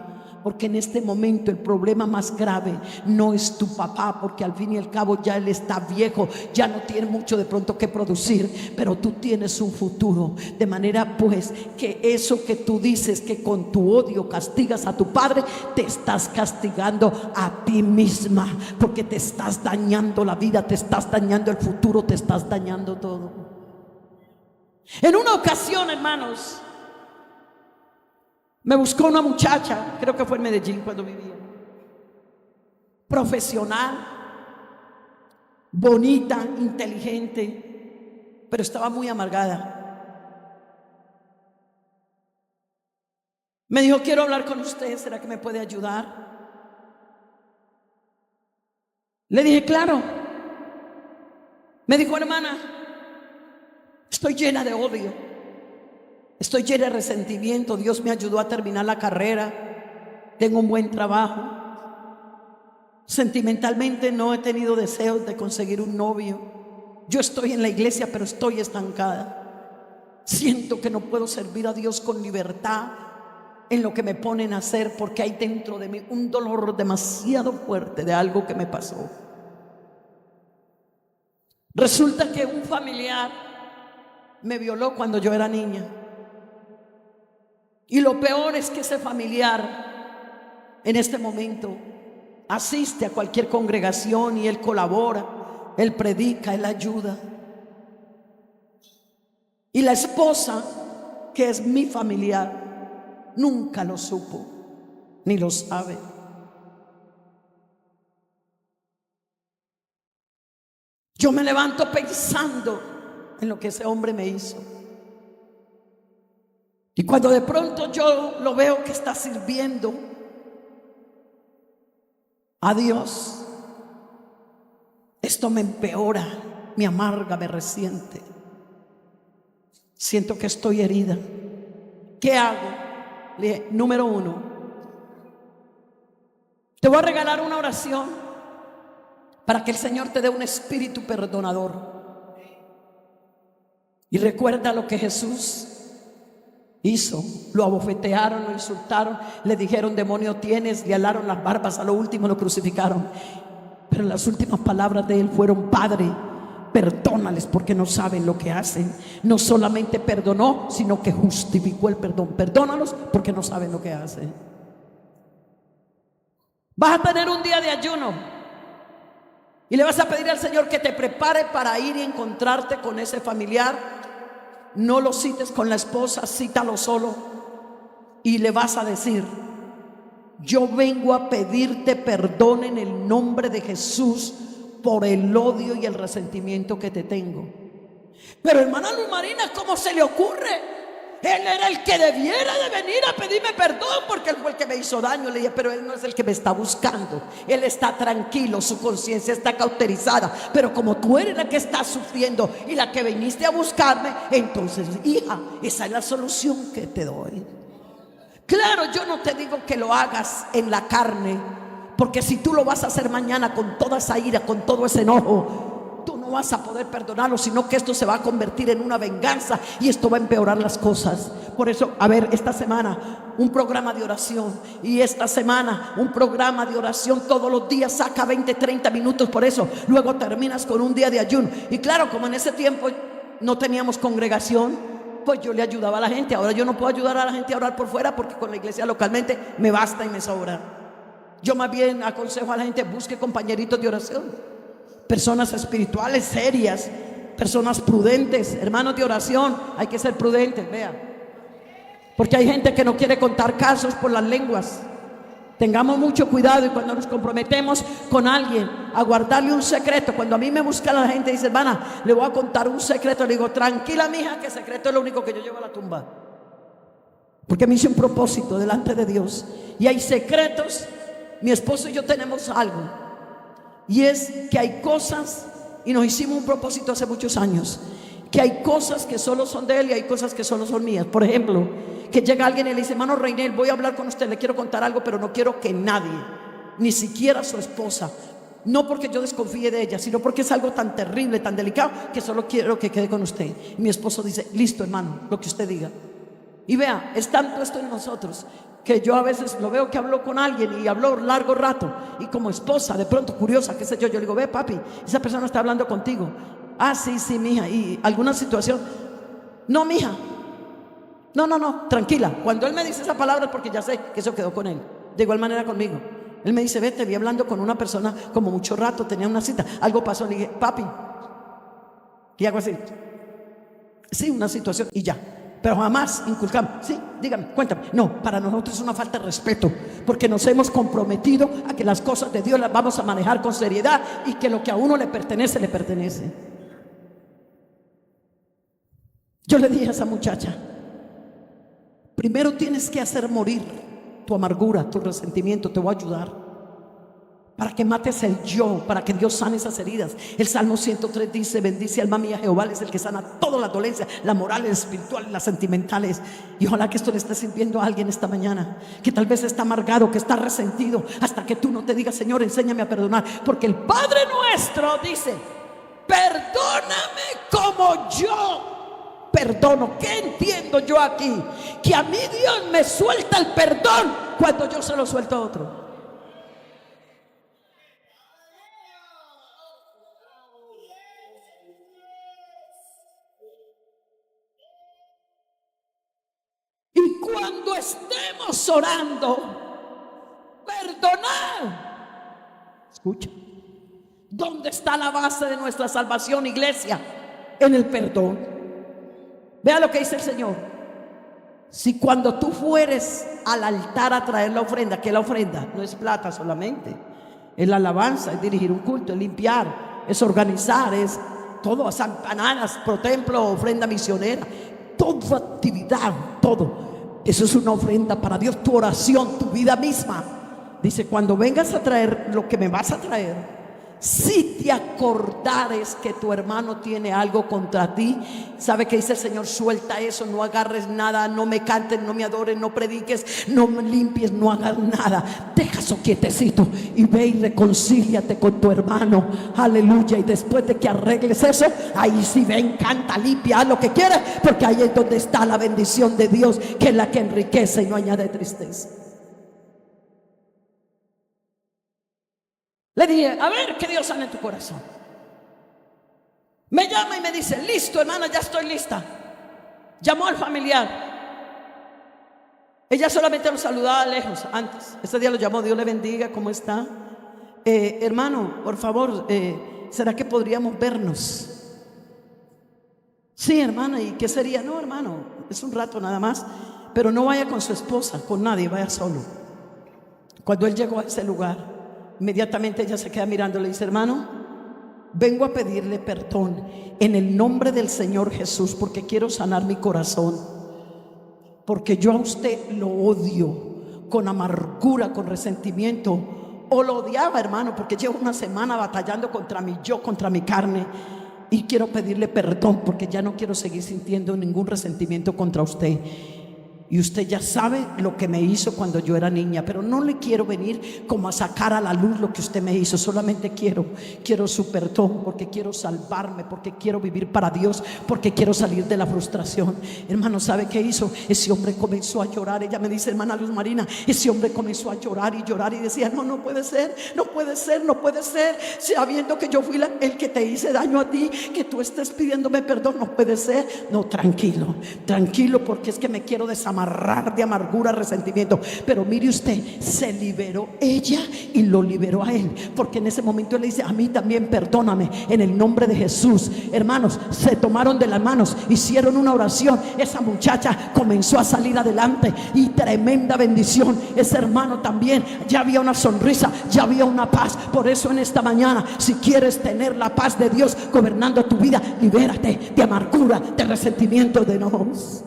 Porque en este momento el problema más grave no es tu papá, porque al fin y al cabo ya él está viejo, ya no tiene mucho de pronto que producir, pero tú tienes un futuro. De manera pues que eso que tú dices que con tu odio castigas a tu padre, te estás castigando a ti misma, porque te estás dañando la vida, te estás dañando el futuro, te estás dañando todo. En una ocasión, hermanos, me buscó una muchacha, creo que fue en Medellín cuando vivía, profesional, bonita, inteligente, pero estaba muy amargada. Me dijo, quiero hablar con usted, ¿será que me puede ayudar? Le dije, claro. Me dijo, hermana, estoy llena de odio. Estoy llena de resentimiento. Dios me ayudó a terminar la carrera. Tengo un buen trabajo. Sentimentalmente no he tenido deseos de conseguir un novio. Yo estoy en la iglesia, pero estoy estancada. Siento que no puedo servir a Dios con libertad en lo que me ponen a hacer, porque hay dentro de mí un dolor demasiado fuerte de algo que me pasó. Resulta que un familiar me violó cuando yo era niña. Y lo peor es que ese familiar en este momento asiste a cualquier congregación y él colabora, él predica, él ayuda. Y la esposa, que es mi familiar, nunca lo supo ni lo sabe. Yo me levanto pensando en lo que ese hombre me hizo. Y cuando de pronto yo lo veo que está sirviendo a Dios, esto me empeora, me amarga, me resiente. Siento que estoy herida. ¿Qué hago? Le dije, número 1, te voy a regalar una oración para que el Señor te dé un espíritu perdonador. Y recuerda lo que Jesús hizo. Lo abofetearon, lo insultaron, le dijeron, demonio tienes, le alaron las barbas, a lo último lo crucificaron. Pero las últimas palabras de él fueron, Padre, perdónales porque no saben lo que hacen. No solamente perdonó, sino que justificó el perdón. Perdónalos porque no saben lo que hacen. Vas a tener un día de ayuno y le vas a pedir al Señor que te prepare para ir y encontrarte con ese familiar. No lo cites con la esposa, cítalo solo y le vas a decir, yo vengo a pedirte perdón en el nombre de Jesús por el odio y el resentimiento que te tengo. Pero hermana Luz Marina, ¿cómo se le ocurre? Él era el que debiera de venir a pedirme perdón porque él fue el que me hizo daño. Le dije, pero él no es el que me está buscando. Él está tranquilo, su conciencia está cauterizada. Pero como tú eres la que está sufriendo y la que viniste a buscarme, entonces, hija, esa es la solución que te doy. Claro, yo no te digo que lo hagas en la carne, porque si tú lo vas a hacer mañana con toda esa ira, con todo ese enojo, tú no vas a poder perdonarlo, sino que esto se va a convertir en una venganza y esto va a empeorar las cosas. Por eso, a ver, esta semana un programa de oración, y esta semana un programa de oración todos los días, saca 20, 30 minutos. Por eso luego terminas con un día de ayuno. Y claro, como en ese tiempo no teníamos congregación, pues yo le ayudaba a la gente. Ahora yo no puedo ayudar a la gente a orar por fuera, porque con la iglesia localmente me basta y me sobra. Yo más bien aconsejo a la gente: busque compañeritos de oración, personas espirituales serias, personas prudentes, hermanos de oración. Hay que ser prudentes, vea, porque hay gente que no quiere contar casos por las lenguas. Tengamos mucho cuidado, y cuando nos comprometemos con alguien a guardarle un secreto, cuando a mí me busca la gente y dice, hermana, le voy a contar un secreto, le digo, tranquila mija, que secreto es lo único que yo llevo a la tumba, porque me hice un propósito delante de Dios. Y hay secretos. Mi esposo y yo tenemos algo, y es que hay cosas, y nos hicimos un propósito hace muchos años, que hay cosas que solo son de él y hay cosas que solo son mías. Por ejemplo, que llega alguien y le dice, hermano Reinel, voy a hablar con usted, le quiero contar algo, pero no quiero que nadie, ni siquiera su esposa, no porque yo desconfíe de ella, sino porque es algo tan terrible, tan delicado, que solo quiero que quede con usted. Y mi esposo dice, listo hermano, lo que usted diga. Y vea, es tanto esto en nosotros, que yo a veces lo veo que habló con alguien y habló largo rato, y como esposa, de pronto curiosa, qué sé yo, yo le digo, ve papi, esa persona está hablando contigo. Ah, sí, sí, mija. Y alguna situación, no, mija, no, tranquila. Cuando él me dice esa palabra es porque ya sé que eso quedó con él. De igual manera conmigo. Él me dice, ve, te vi hablando con una persona como mucho rato, tenía una cita, algo pasó. Le dije, papi, y hago así, sí, una situación, y ya. Pero jamás inculcamos, sí, dígame, cuéntame. No, para nosotros es una falta de respeto, porque nos hemos comprometido a que las cosas de Dios las vamos a manejar con seriedad, y que lo que a uno le pertenece, le pertenece. Yo le dije a esa muchacha, primero tienes que hacer morir tu amargura, tu resentimiento. Te voy a ayudar para que mates el yo, para que Dios sane esas heridas. El Salmo 103 dice, bendice alma mía Jehová, Él es el que sana todas las dolencias, las morales, las espirituales, las sentimentales. Y ojalá que esto le esté sirviendo a alguien esta mañana, que tal vez está amargado, que está resentido, hasta que tú no te digas, Señor, enséñame a perdonar. Porque el Padre nuestro dice, perdóname como yo perdono. ¿Qué entiendo yo aquí? Que a mí Dios me suelta el perdón cuando yo se lo suelto a otro. Y cuando estemos orando, perdonar. Escucha, ¿dónde está la base de nuestra salvación, iglesia? En el perdón. Vea lo que dice el Señor. Si cuando tú fueres al altar a traer la ofrenda, que la ofrenda no es plata solamente, es la alabanza, es dirigir un culto, es limpiar, es organizar, es todo, campanadas, pro templo, ofrenda misionera, toda actividad, todo. Eso es una ofrenda para Dios. Tu oración, tu vida misma. Dice, cuando vengas a traer lo que me vas a traer, si te acordares que tu hermano tiene algo contra ti, ¿sabe qué dice el Señor? Suelta eso, no agarres nada, no me cantes, no me adores, no prediques, no me limpies, no hagas nada. Deja eso quietecito y ve y reconcíliate con tu hermano. Aleluya. Y después de que arregles eso, ahí sí ven, canta, limpia, haz lo que quieras, porque ahí es donde está la bendición de Dios, que es la que enriquece y no añade tristeza. Le dije, a ver que Dios sane en tu corazón. Me llama y me dice, listo hermana, ya estoy lista. Llamó al familiar. Ella solamente lo saludaba lejos antes. Ese día lo llamó, Dios le bendiga, ¿cómo está? Hermano, por favor, ¿será que podríamos vernos? Sí, hermana, ¿y qué sería? No, hermano, es un rato nada más, pero no vaya con su esposa, con nadie, vaya solo. Cuando él llegó a ese lugar, inmediatamente ella se queda mirando, le dice, hermano, vengo a pedirle perdón en el nombre del Señor Jesús, porque quiero sanar mi corazón, porque yo a usted lo odio con amargura, con resentimiento, o lo odiaba, hermano, porque llevo una semana batallando contra mi yo, contra mi carne, y quiero pedirle perdón porque ya no quiero seguir sintiendo ningún resentimiento contra usted. Y usted ya sabe lo que me hizo cuando yo era niña, pero no le quiero venir como a sacar a la luz lo que usted me hizo. Solamente quiero su perdón, porque quiero salvarme, porque quiero vivir para Dios, porque quiero salir de la frustración. Hermano, ¿sabe qué hizo? Ese hombre comenzó a llorar. Ella me dice, hermana Luz Marina, ese hombre comenzó a llorar y decía, no puede ser, no puede ser, no puede ser, sabiendo que yo fui el que te hice daño a ti, que tú estés pidiéndome perdón, no puede ser. No, tranquilo, porque es que me quiero desamarrar de amargura, resentimiento. Pero mire usted, se liberó ella y lo liberó a él, porque en ese momento él le dice, a mí también perdóname en el nombre de Jesús. Hermanos, se tomaron de las manos, hicieron una oración, esa muchacha comenzó a salir adelante y tremenda bendición. Ese hermano también, ya había una sonrisa, ya había una paz. Por eso en esta mañana, si quieres tener la paz de Dios gobernando tu vida, libérate de amargura, de resentimiento, de enojos.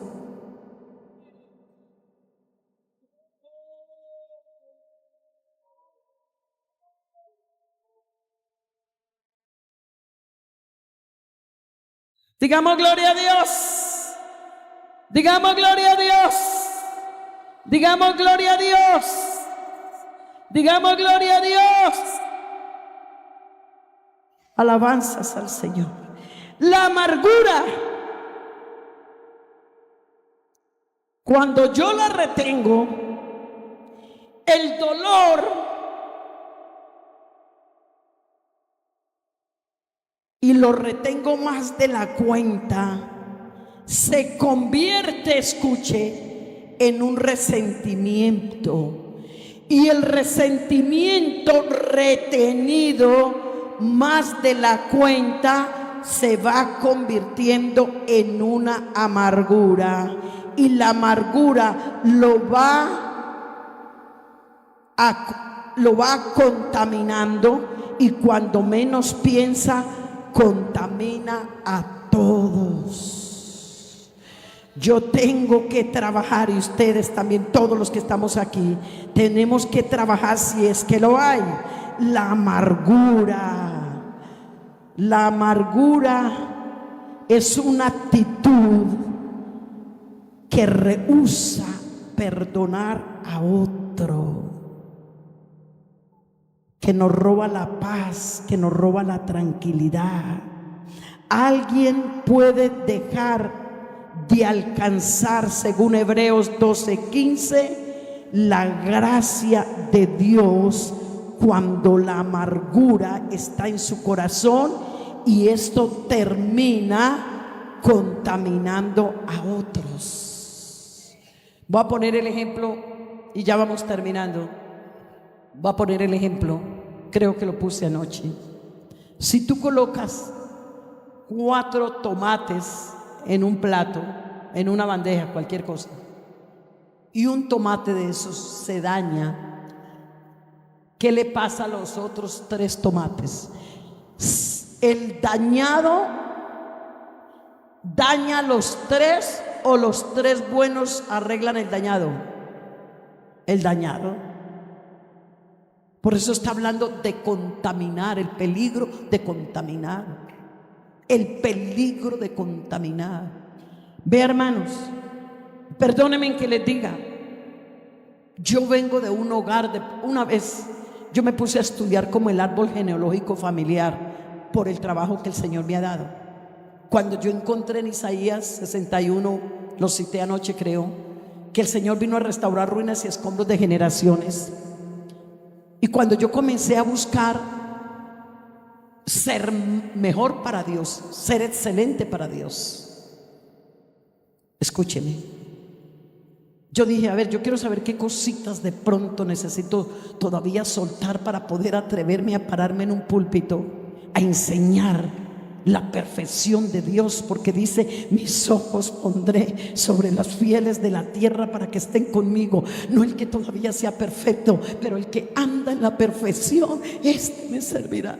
Digamos gloria a Dios. Digamos gloria a Dios. Digamos gloria a Dios. Digamos gloria a Dios. Alabanzas al Señor. La amargura, cuando yo la retengo, el dolor y lo retengo más de la cuenta, se convierte, escuche, en un resentimiento. Y el resentimiento retenido más de la cuenta se va convirtiendo en una amargura. Y la amargura lo va contaminando, y cuando menos piensa, contamina a todos. Yo tengo que trabajar, y ustedes también, todos los que estamos aquí, tenemos que trabajar, si es que lo hay, la amargura. La amargura es una actitud que rehúsa perdonar a otro, que nos roba la paz, que nos roba la tranquilidad. Alguien puede dejar de alcanzar, según Hebreos 12:15, la gracia de Dios cuando la amargura está en su corazón, y esto termina contaminando a otros. Voy a poner el ejemplo y ya vamos terminando. Voy a poner el ejemplo, creo que lo puse anoche. Si tú colocas 4 tomates en un plato, en una bandeja, cualquier cosa, y un tomate de esos se daña, ¿qué le pasa a los otros 3 tomates? ¿El dañado daña a los 3 o los 3 buenos arreglan el dañado? El dañado. Por eso está hablando de contaminar, el peligro de contaminar. El peligro de contaminar. Ve, hermanos, perdónenme que les diga, yo vengo de un hogar, una vez yo me puse a estudiar como el árbol genealógico familiar por el trabajo que el Señor me ha dado. Cuando yo encontré en Isaías 61, lo cité anoche creo, que el Señor vino a restaurar ruinas y escombros de generaciones. Y cuando yo comencé a buscar ser mejor para Dios, ser excelente para Dios, escúcheme, yo dije, a ver, yo quiero saber qué cositas de pronto necesito todavía soltar para poder atreverme a pararme en un púlpito a enseñar la perfección de Dios, porque dice, mis ojos pondré sobre las fieles de la tierra para que estén conmigo. No el que todavía sea perfecto, pero el que anda en la perfección, este me servirá.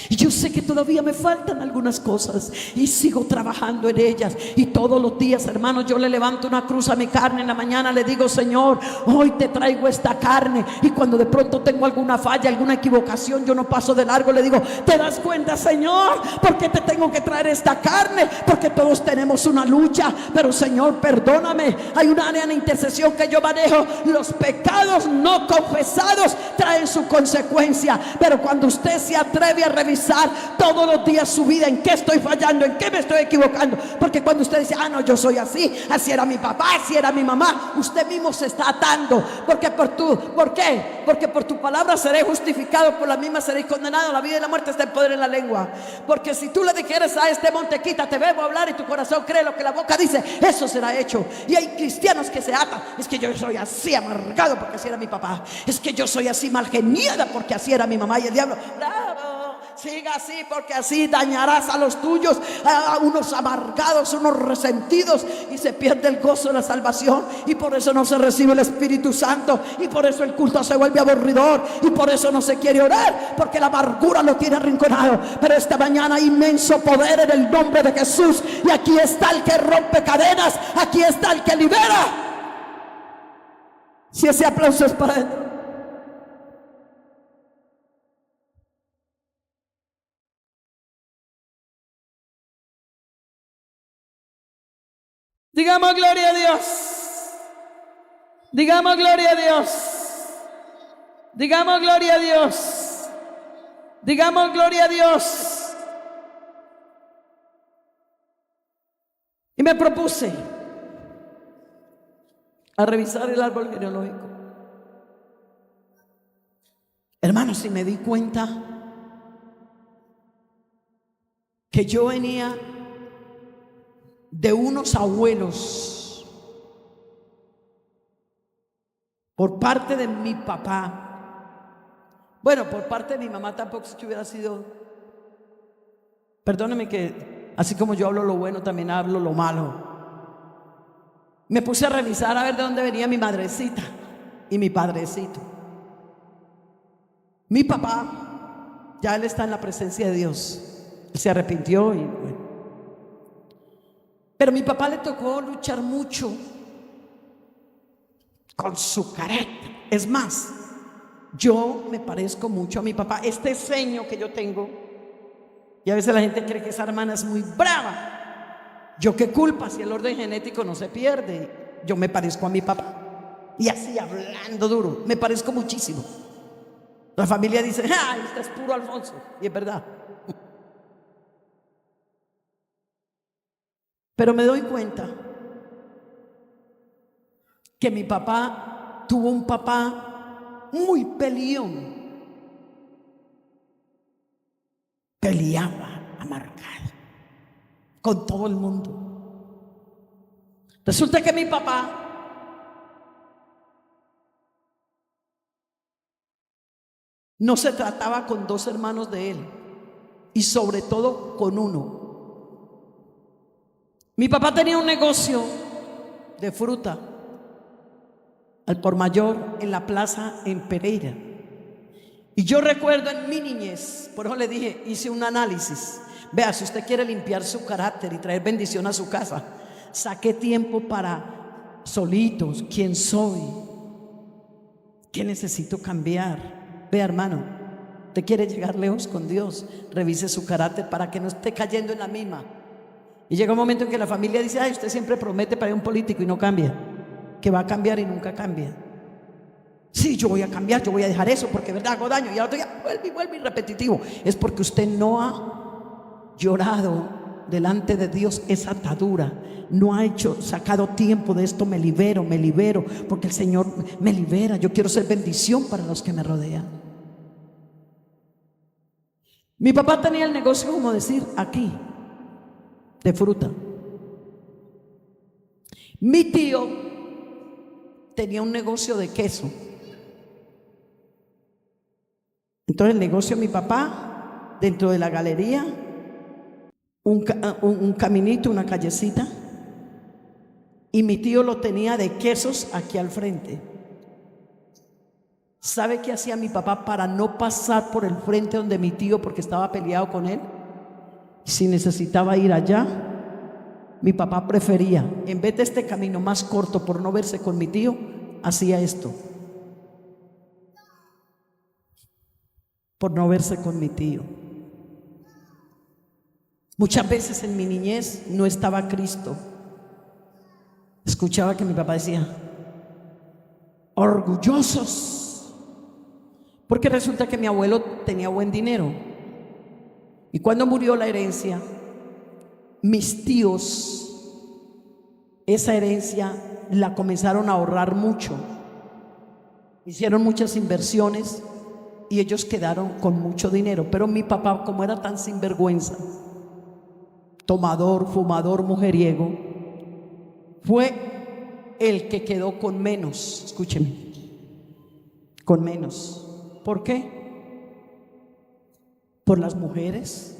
Y yo sé que todavía me faltan algunas cosas y sigo trabajando en ellas. Y todos los días, hermanos, yo le levanto una cruz a mi carne. En la mañana le digo: Señor, hoy te traigo esta carne. Y cuando de pronto tengo alguna falla, alguna equivocación, yo no paso de largo. Le digo: ¿te das cuenta, Señor, por qué te tengo que traer esta carne? Porque todos tenemos una lucha. Pero Señor, perdóname. Hay un área de intercesión que yo manejo. Los pecados no confesados traen su consecuencia. Pero cuando usted se atreve a revisar todos los días su vida, en qué estoy fallando, en qué me estoy equivocando, porque cuando usted dice: ah, no, yo soy así, así era mi papá, así era mi mamá, usted mismo se está atando. ¿Por qué? Porque por tu palabra seré justificado, por la misma seré condenado. La vida y la muerte está en poder en la lengua. Porque si tú le dijeres a este monte: quítate, vengo a hablar, y tu corazón cree lo que la boca dice, eso será hecho. Y hay cristianos que se atan: es que yo soy así amargado porque así era mi papá, es que yo soy así mal geniada porque así era mi mamá. Y el diablo: bravo, siga así, porque así dañarás a los tuyos, a unos amargados, unos resentidos, y se pierde el gozo de la salvación. Y por eso no se recibe el Espíritu Santo, y por eso el culto se vuelve aburridor, y por eso no se quiere orar, porque la amargura lo tiene arrinconado. Pero esta mañana hay inmenso poder en el nombre de Jesús, y aquí está el que rompe cadenas, aquí está el que libera. Si ese aplauso es para él. Digamos gloria a Dios. Digamos gloria a Dios. Digamos gloria a Dios. Digamos gloria a Dios. Y me propuse a revisar el árbol genealógico. Hermanos, y me di cuenta que yo venía de unos abuelos por parte de mi papá. Bueno, por parte de mi mamá tampoco, si hubiera sido. Perdóneme que así como yo hablo lo bueno, también hablo lo malo. Me puse a revisar a ver de dónde venía mi madrecita y mi padrecito. Mi papá, ya él está en la presencia de Dios. Él se arrepintió y bueno. Pero a mi papá le tocó luchar mucho con su carácter. Es más, yo me parezco mucho a mi papá. Este ceño que yo tengo, y a veces la gente cree que esa hermana es muy brava. Yo qué culpa si el orden genético no se pierde. Yo me parezco a mi papá. Y así hablando duro, me parezco muchísimo. La familia dice: ¡ay, este es puro Alfonso! Y es verdad. Pero me doy cuenta que mi papá tuvo un papá muy peleón. Peleaba amargado con todo el mundo. Resulta que mi papá no se trataba con dos hermanos de él, y sobre todo con uno. Mi papá tenía un negocio de fruta al por mayor en la plaza en Pereira. Y yo recuerdo en mi niñez, por eso le dije, hice un análisis. Vea, si usted quiere limpiar su carácter y traer bendición a su casa, saque tiempo para solitos. ¿Quién soy? ¿Qué necesito cambiar? Vea, hermano, usted quiere llegar lejos con Dios, revise su carácter para que no esté cayendo en la misma. Y llega un momento en que la familia dice: ay, usted siempre promete para ir a un político y no cambia, que va a cambiar y nunca cambia. Sí, yo voy a cambiar, yo voy a dejar eso porque verdad hago daño, y al otro día vuelve y repetitivo. Es porque usted no ha llorado delante de Dios esa atadura, no ha sacado tiempo de esto. Me libero, porque el Señor me libera. Yo quiero ser bendición para los que me rodean. Mi papá tenía el negocio, como decir, aquí, de fruta. Mi tío tenía un negocio de queso. Entonces el negocio de mi papá, dentro de la galería, un caminito, una callecita, y mi tío lo tenía de quesos aquí al frente. ¿Sabe qué hacía mi papá para no pasar por el frente donde mi tío porque estaba peleado con él? Si necesitaba ir allá, mi papá prefería, en vez de este camino más corto por no verse con mi tío, hacía esto, por no verse con mi tío. Muchas veces en mi niñez no estaba Cristo. Escuchaba que mi papá decía, orgullosos, porque resulta que mi abuelo tenía buen dinero. Y cuando murió la herencia, mis tíos, esa herencia la comenzaron a ahorrar mucho. Hicieron muchas inversiones y ellos quedaron con mucho dinero. Pero mi papá, como era tan sinvergüenza, tomador, fumador, mujeriego, fue el que quedó con menos. Escúcheme, con menos. ¿Por qué? Por las mujeres.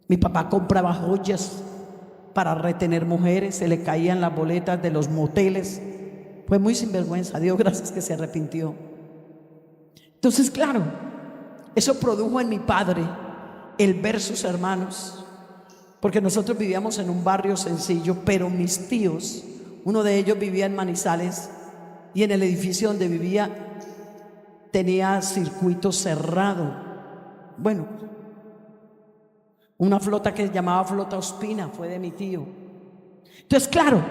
Mi papá compraba joyas para retener mujeres, se le caían las boletas de los moteles. Fue muy sinvergüenza. Dios gracias que se arrepintió. Entonces, claro, eso produjo en mi padre el ver sus hermanos, porque nosotros vivíamos en un barrio sencillo, pero mis tíos, uno de ellos vivía en Manizales y en el edificio donde vivía tenía circuito cerrado. Bueno, una flota que se llamaba Flota Ospina fue de mi tío. Entonces, claro,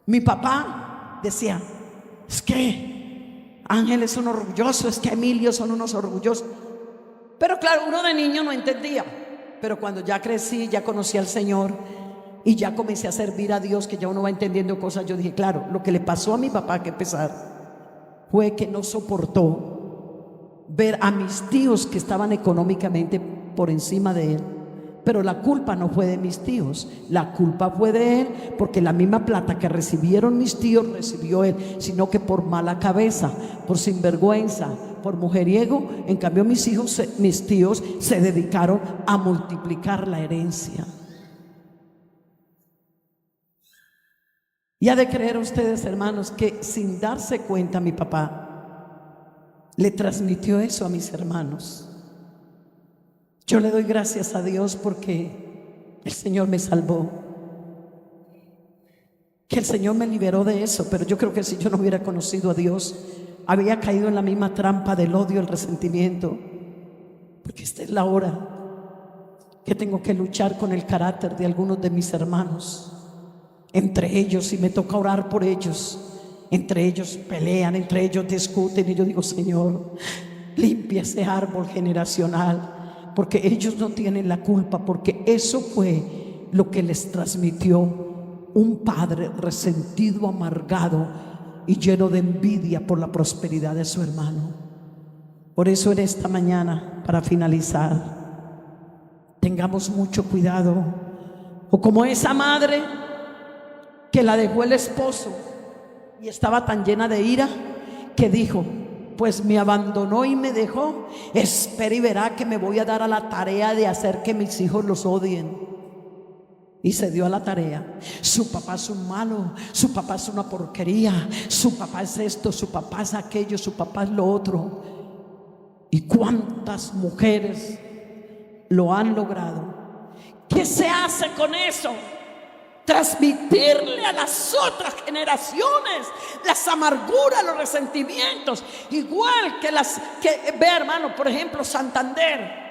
mi papá decía, es que Ángel es un orgulloso, es que Emilio son unos orgullosos. Pero claro, uno de niño no entendía. Pero cuando ya crecí, ya conocí al Señor y ya comencé a servir a Dios, que ya uno va entendiendo cosas, yo dije, claro, lo que le pasó a mi papá, que pesar, fue que no soportó ver a mis tíos que estaban económicamente por encima de él. Pero la culpa no fue de mis tíos, la culpa fue de él, porque la misma plata que recibieron mis tíos recibió él, sino que por mala cabeza, por sinvergüenza, por mujeriego. En cambio mis tíos se dedicaron a multiplicar la herencia. Y ha de creer ustedes, hermanos, que sin darse cuenta mi papá le transmitió eso a mis hermanos. Yo le doy gracias a Dios porque el Señor me salvó, que el Señor me liberó de eso. Pero yo creo que si yo no hubiera conocido a Dios, había caído en la misma trampa del odio, el resentimiento, porque esta es la hora que tengo que luchar con el carácter de algunos de mis hermanos. Entre ellos, y me toca orar por ellos, entre ellos pelean, entre ellos discuten, y yo digo, Señor, limpia ese árbol generacional, porque ellos no tienen la culpa, porque eso fue lo que les transmitió un padre resentido, amargado y lleno de envidia por la prosperidad de su hermano. Por eso en esta mañana, para finalizar, tengamos mucho cuidado, o como esa madre que la dejó el esposo y estaba tan llena de ira que dijo, pues me abandonó y me dejó, espera y verá que me voy a dar a la tarea de hacer que mis hijos los odien. Y se dio a la tarea. Su papá es un malo, su papá es una porquería, su papá es esto, su papá es aquello, su papá es lo otro. ¿Y cuántas mujeres lo han logrado? ¿Qué se hace con eso? Transmitirle a las otras generaciones las amarguras, los resentimientos, igual que ve, hermano, por ejemplo, Santander.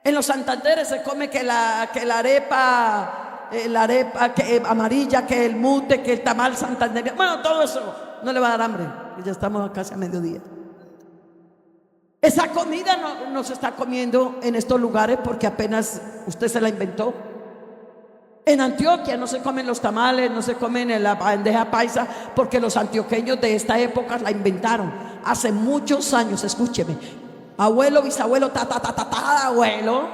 En los Santanderes se come que la arepa que, amarilla, que el mute, que el tamal santandereano. Bueno, todo eso no le va a dar hambre, ya estamos casi a mediodía. Esa comida no se está comiendo en estos lugares porque apenas usted se la inventó. En Antioquia no se comen los tamales, no se comen la bandeja paisa, porque los antioqueños de esta época la inventaron. Hace muchos años, escúcheme, abuelo, bisabuelo, abuelo,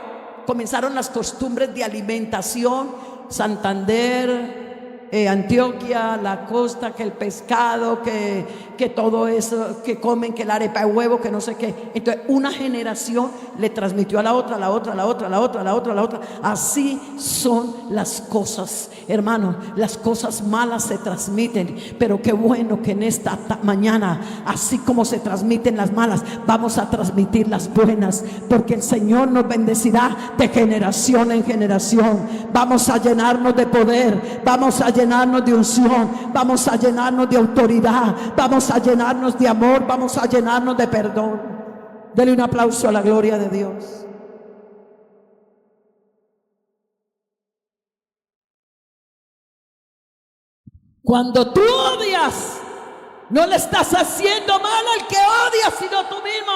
comenzaron las costumbres de alimentación. Santander, Antioquia, la costa, que el pescado, que todo eso, que comen, que la arepa de huevo, que no sé qué. Entonces una generación le transmitió a la otra, a la otra, a la otra, a la otra, a la otra, a la otra. Así son las cosas, hermano. Las cosas malas se transmiten, pero qué bueno que en esta mañana, así como se transmiten las malas, vamos a transmitir las buenas, porque el Señor nos bendecirá de generación en generación. Vamos a llenarnos de poder, vamos a llenarnos de unción, vamos a llenarnos de autoridad, vamos a llenarnos de amor, vamos a llenarnos de perdón. Dele un aplauso a la gloria de Dios. Cuando tú odias, no le estás haciendo mal al que odias, sino tú mismo.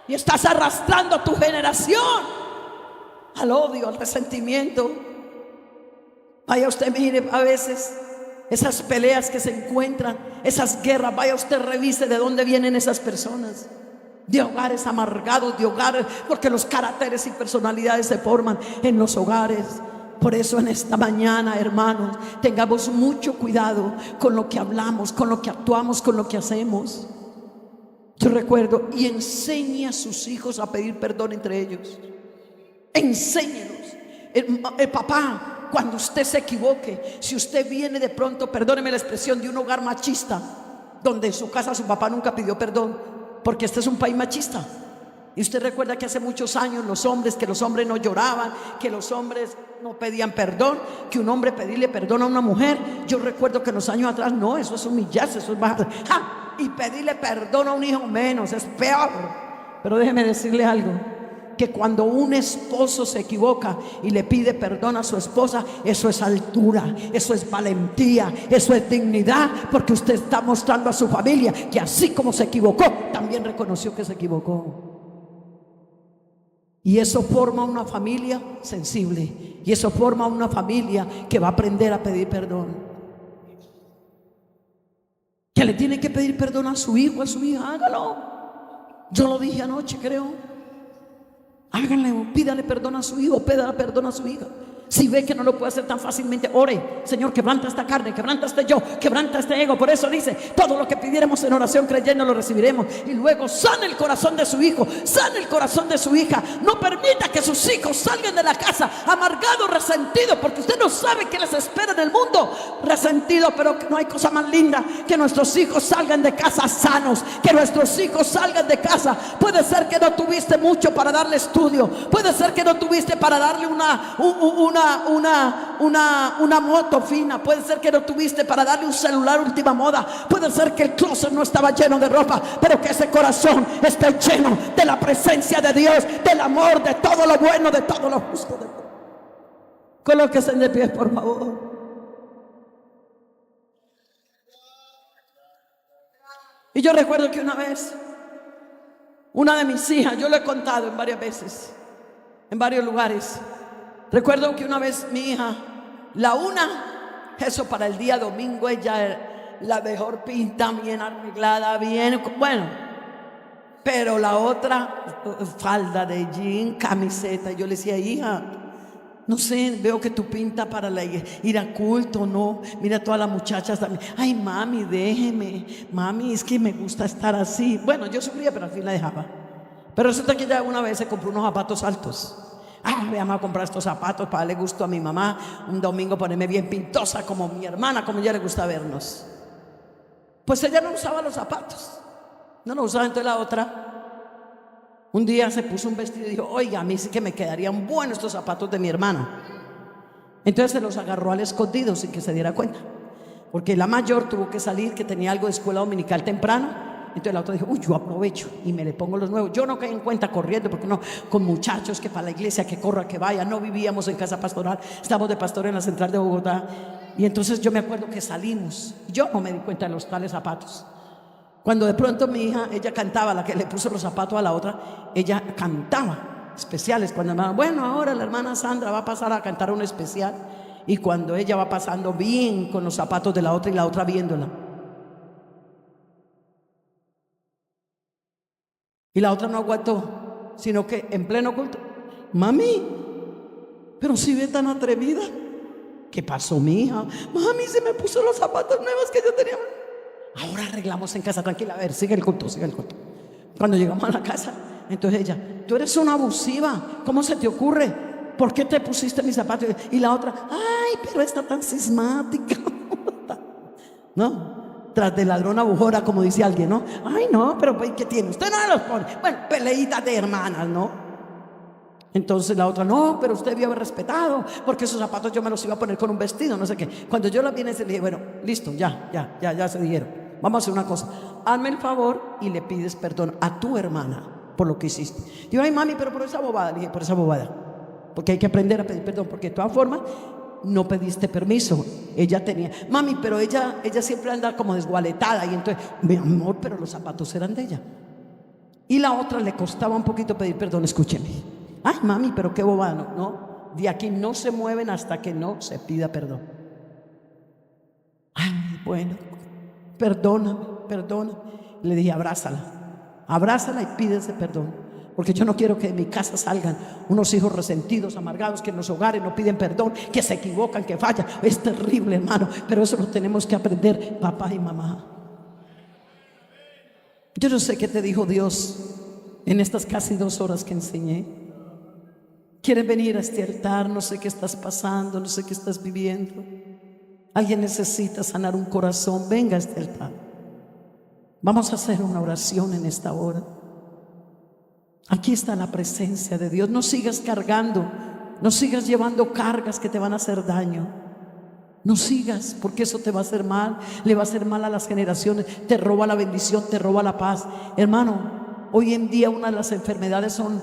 Y estás arrastrando tu generación al odio, al resentimiento. Vaya usted, mire, a veces esas peleas que se encuentran, esas guerras, vaya usted, revise de dónde vienen esas personas. De hogares amargados, de hogares, porque los caracteres y personalidades se forman en los hogares. Por eso en esta mañana, hermanos, tengamos mucho cuidado con lo que hablamos, con lo que actuamos, con lo que hacemos. Yo recuerdo, y enseñe a sus hijos a pedir perdón entre ellos. Enséñelos. El papá, cuando usted se equivoque, si usted viene de pronto, perdóneme la expresión, de un hogar machista, donde en su casa su papá nunca pidió perdón, porque este es un país machista. Y usted recuerda que hace muchos años que los hombres no lloraban, que los hombres no pedían perdón, que un hombre pedirle perdón a una mujer. Yo recuerdo que en los años atrás, no, eso es humillarse, eso es bajar. ¡Ja! Y pedirle perdón a un hijo menos, es peor. Pero déjeme decirle algo, que cuando un esposo se equivoca y le pide perdón a su esposa, eso es altura, eso es valentía, eso es dignidad, porque usted está mostrando a su familia que así como se equivocó, también reconoció que se equivocó. Y eso forma una familia sensible, y eso forma una familia que va a aprender a pedir perdón, que le tiene que pedir perdón a su hijo, a su hija. Hágalo. Yo lo dije anoche, creo. Háganle, pídale perdón a su hijo, pídale perdón a su hija. Si ve que no lo puede hacer tan fácilmente, ore: Señor, quebranta esta carne, quebranta este yo, quebranta este ego. Por eso dice: todo lo que pidiéramos en oración creyendo lo recibiremos. Y luego sana el corazón de su hijo, sana el corazón de su hija. No permita que sus hijos salgan de la casa amargados, resentidos, porque usted no sabe qué les espera en el mundo. Resentidos, pero no hay cosa más linda que nuestros hijos salgan de casa sanos, que nuestros hijos salgan de casa. Puede ser que no tuviste mucho para darle estudio, puede ser que no tuviste para darle una moto fina, puede ser que no tuviste para darle un celular última moda, puede ser que el closet no estaba lleno de ropa, pero que ese corazón esté lleno de la presencia de Dios, del amor, de todo lo bueno, de todo lo justo. Colóquese de pie, por favor. Y yo recuerdo que una vez, una de mis hijas, yo lo he contado en varias veces, en varios lugares. Recuerdo que una vez mi hija, eso para el día domingo, ella la mejor pinta, bien arreglada, bien, bueno. Pero la otra, falda de jean, camiseta. Yo le decía: hija, no sé, veo que tú pintas para ir a culto, ¿no? Mira, todas las muchachas también. Ay, mami, déjeme. Mami, es que me gusta estar así. Bueno, yo sufría, pero al fin la dejaba. Pero resulta que ella una vez se compró unos zapatos altos. Me vamos a comprar estos zapatos para darle gusto a mi mamá. Un domingo ponerme bien pintosa como mi hermana, como ella le gusta vernos. Pues ella no usaba los zapatos, no los usaba. Entonces la otra, un día se puso un vestido y dijo: oiga, a mí sí que me quedarían buenos estos zapatos de mi hermana. Entonces se los agarró al escondido sin que se diera cuenta, porque la mayor tuvo que salir, que tenía algo de escuela dominical temprano. Entonces la otra dijo: uy, yo aprovecho y me le pongo los nuevos. Yo no caí en cuenta corriendo, porque no, con muchachos que para la iglesia, que corra, que vaya. No vivíamos en casa pastoral, estábamos de pastor en la central de Bogotá. Y entonces yo me acuerdo que salimos. Yo no me di cuenta de los tales zapatos. Cuando de pronto mi hija, ella cantaba, la que le puso los zapatos a la otra, ella cantaba especiales. Cuando hermana, bueno, ahora la hermana Sandra va a pasar a cantar un especial. Y cuando ella va pasando bien con los zapatos de la otra y la otra viéndola, y la otra no aguantó, sino que en pleno culto: mami, pero si ve tan atrevida. ¿Qué pasó, mi hija? Mami, se me puso los zapatos nuevos que yo tenía. Ahora arreglamos en casa, tranquila. A ver, sigue el culto, sigue el culto. Cuando llegamos a la casa, entonces ella, tú eres una abusiva, ¿cómo se te ocurre? ¿Por qué te pusiste mis zapatos? Y la otra, ay, pero está tan cismática. ¿No? Tras de ladrona bujora, como dice alguien, ¿no? Ay, no, pero ¿qué tiene? Usted no los pone. Bueno, peleitas de hermanas, ¿no? Entonces la otra, no, pero usted debió haber respetado, porque esos zapatos yo me los iba a poner con un vestido, no sé qué. Cuando yo la vi, le dije, bueno, listo, ya se dijeron. Vamos a hacer una cosa, hazme el favor y le pides perdón a tu hermana por lo que hiciste. Digo, ay, mami, pero por esa bobada. Le dije, por esa bobada, porque hay que aprender a pedir perdón, porque de todas formas no pediste permiso. Ella tenía, mami, pero ella siempre anda como desgualetada. Y entonces, mi amor, pero los zapatos eran de ella. Y la otra le costaba un poquito pedir perdón. Escúcheme, ay, mami, pero qué bobada. No, de aquí no se mueven hasta que no se pida perdón. Ay, bueno, perdóname. Le dije, abrázala y pídese perdón. Porque yo no quiero que de mi casa salgan unos hijos resentidos, amargados, que en los hogares no piden perdón, que se equivocan, que fallan. Es terrible, hermano, pero eso lo tenemos que aprender, papá y mamá. Yo no sé qué te dijo Dios en estas casi 2 horas que enseñé. ¿Quieres venir a este altar? No sé qué estás pasando, no sé qué estás viviendo. Alguien necesita sanar un corazón. Venga a este altar. Vamos a hacer una oración en esta hora. Aquí está la presencia de Dios. No sigas cargando, no sigas llevando cargas que te van a hacer daño. No sigas, porque eso te va a hacer mal, le va a hacer mal a las generaciones, te roba la bendición, te roba la paz. Hermano, hoy en día una de las enfermedades son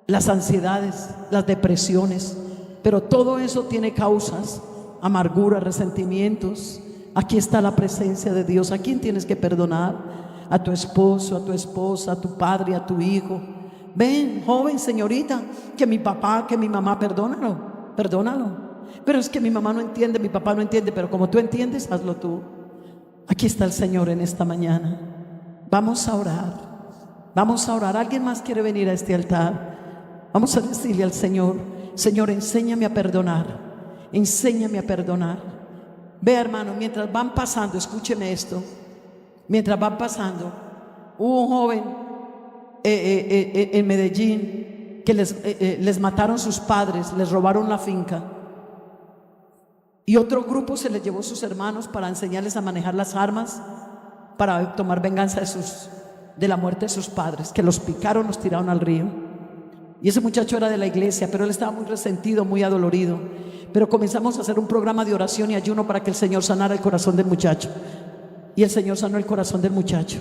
las ansiedades, las depresiones, pero todo eso tiene causas, amargura, resentimientos. Aquí está la presencia de Dios. ¿A quién tienes que perdonar? A tu esposo, a tu esposa, a tu padre, a tu hijo. Ven, joven, señorita, que mi papá, que mi mamá, perdónalo. Pero es que mi mamá no entiende, mi papá no entiende, pero como tú entiendes, hazlo tú. Aquí está el Señor en esta mañana. Vamos a orar. ¿Alguien más quiere venir a este altar? Vamos a decirle al Señor, Señor, enséñame a perdonar. Ve, hermano, mientras van pasando, escúcheme esto. Mientras van pasando, hubo un joven en Medellín que les mataron sus padres, les robaron la finca. Y otro grupo se les llevó sus hermanos para enseñarles a manejar las armas, para tomar venganza de la muerte de sus padres, que los picaron, los tiraron al río. Y ese muchacho era de la iglesia, pero él estaba muy resentido, muy adolorido. Pero comenzamos a hacer un programa de oración y ayuno para que el Señor sanara el corazón del muchacho. Y el Señor sanó el corazón del muchacho.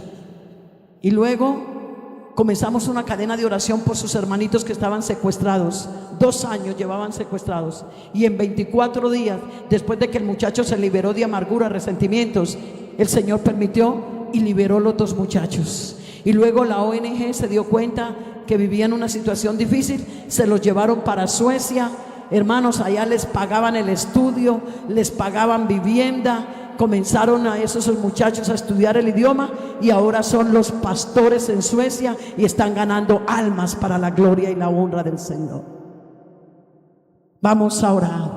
Y luego comenzamos una cadena de oración por sus hermanitos que estaban secuestrados. 2 años llevaban secuestrados. Y en 24 días, después de que el muchacho se liberó de amargura, resentimientos, el Señor permitió y liberó los 2 muchachos. Y luego la ONG se dio cuenta que vivían una situación difícil, se los llevaron para Suecia. Hermanos, allá les pagaban el estudio, les pagaban vivienda. Comenzaron a esos muchachos a estudiar el idioma y ahora son los pastores en Suecia y están ganando almas para la gloria y la honra del Señor. Vamos a orar.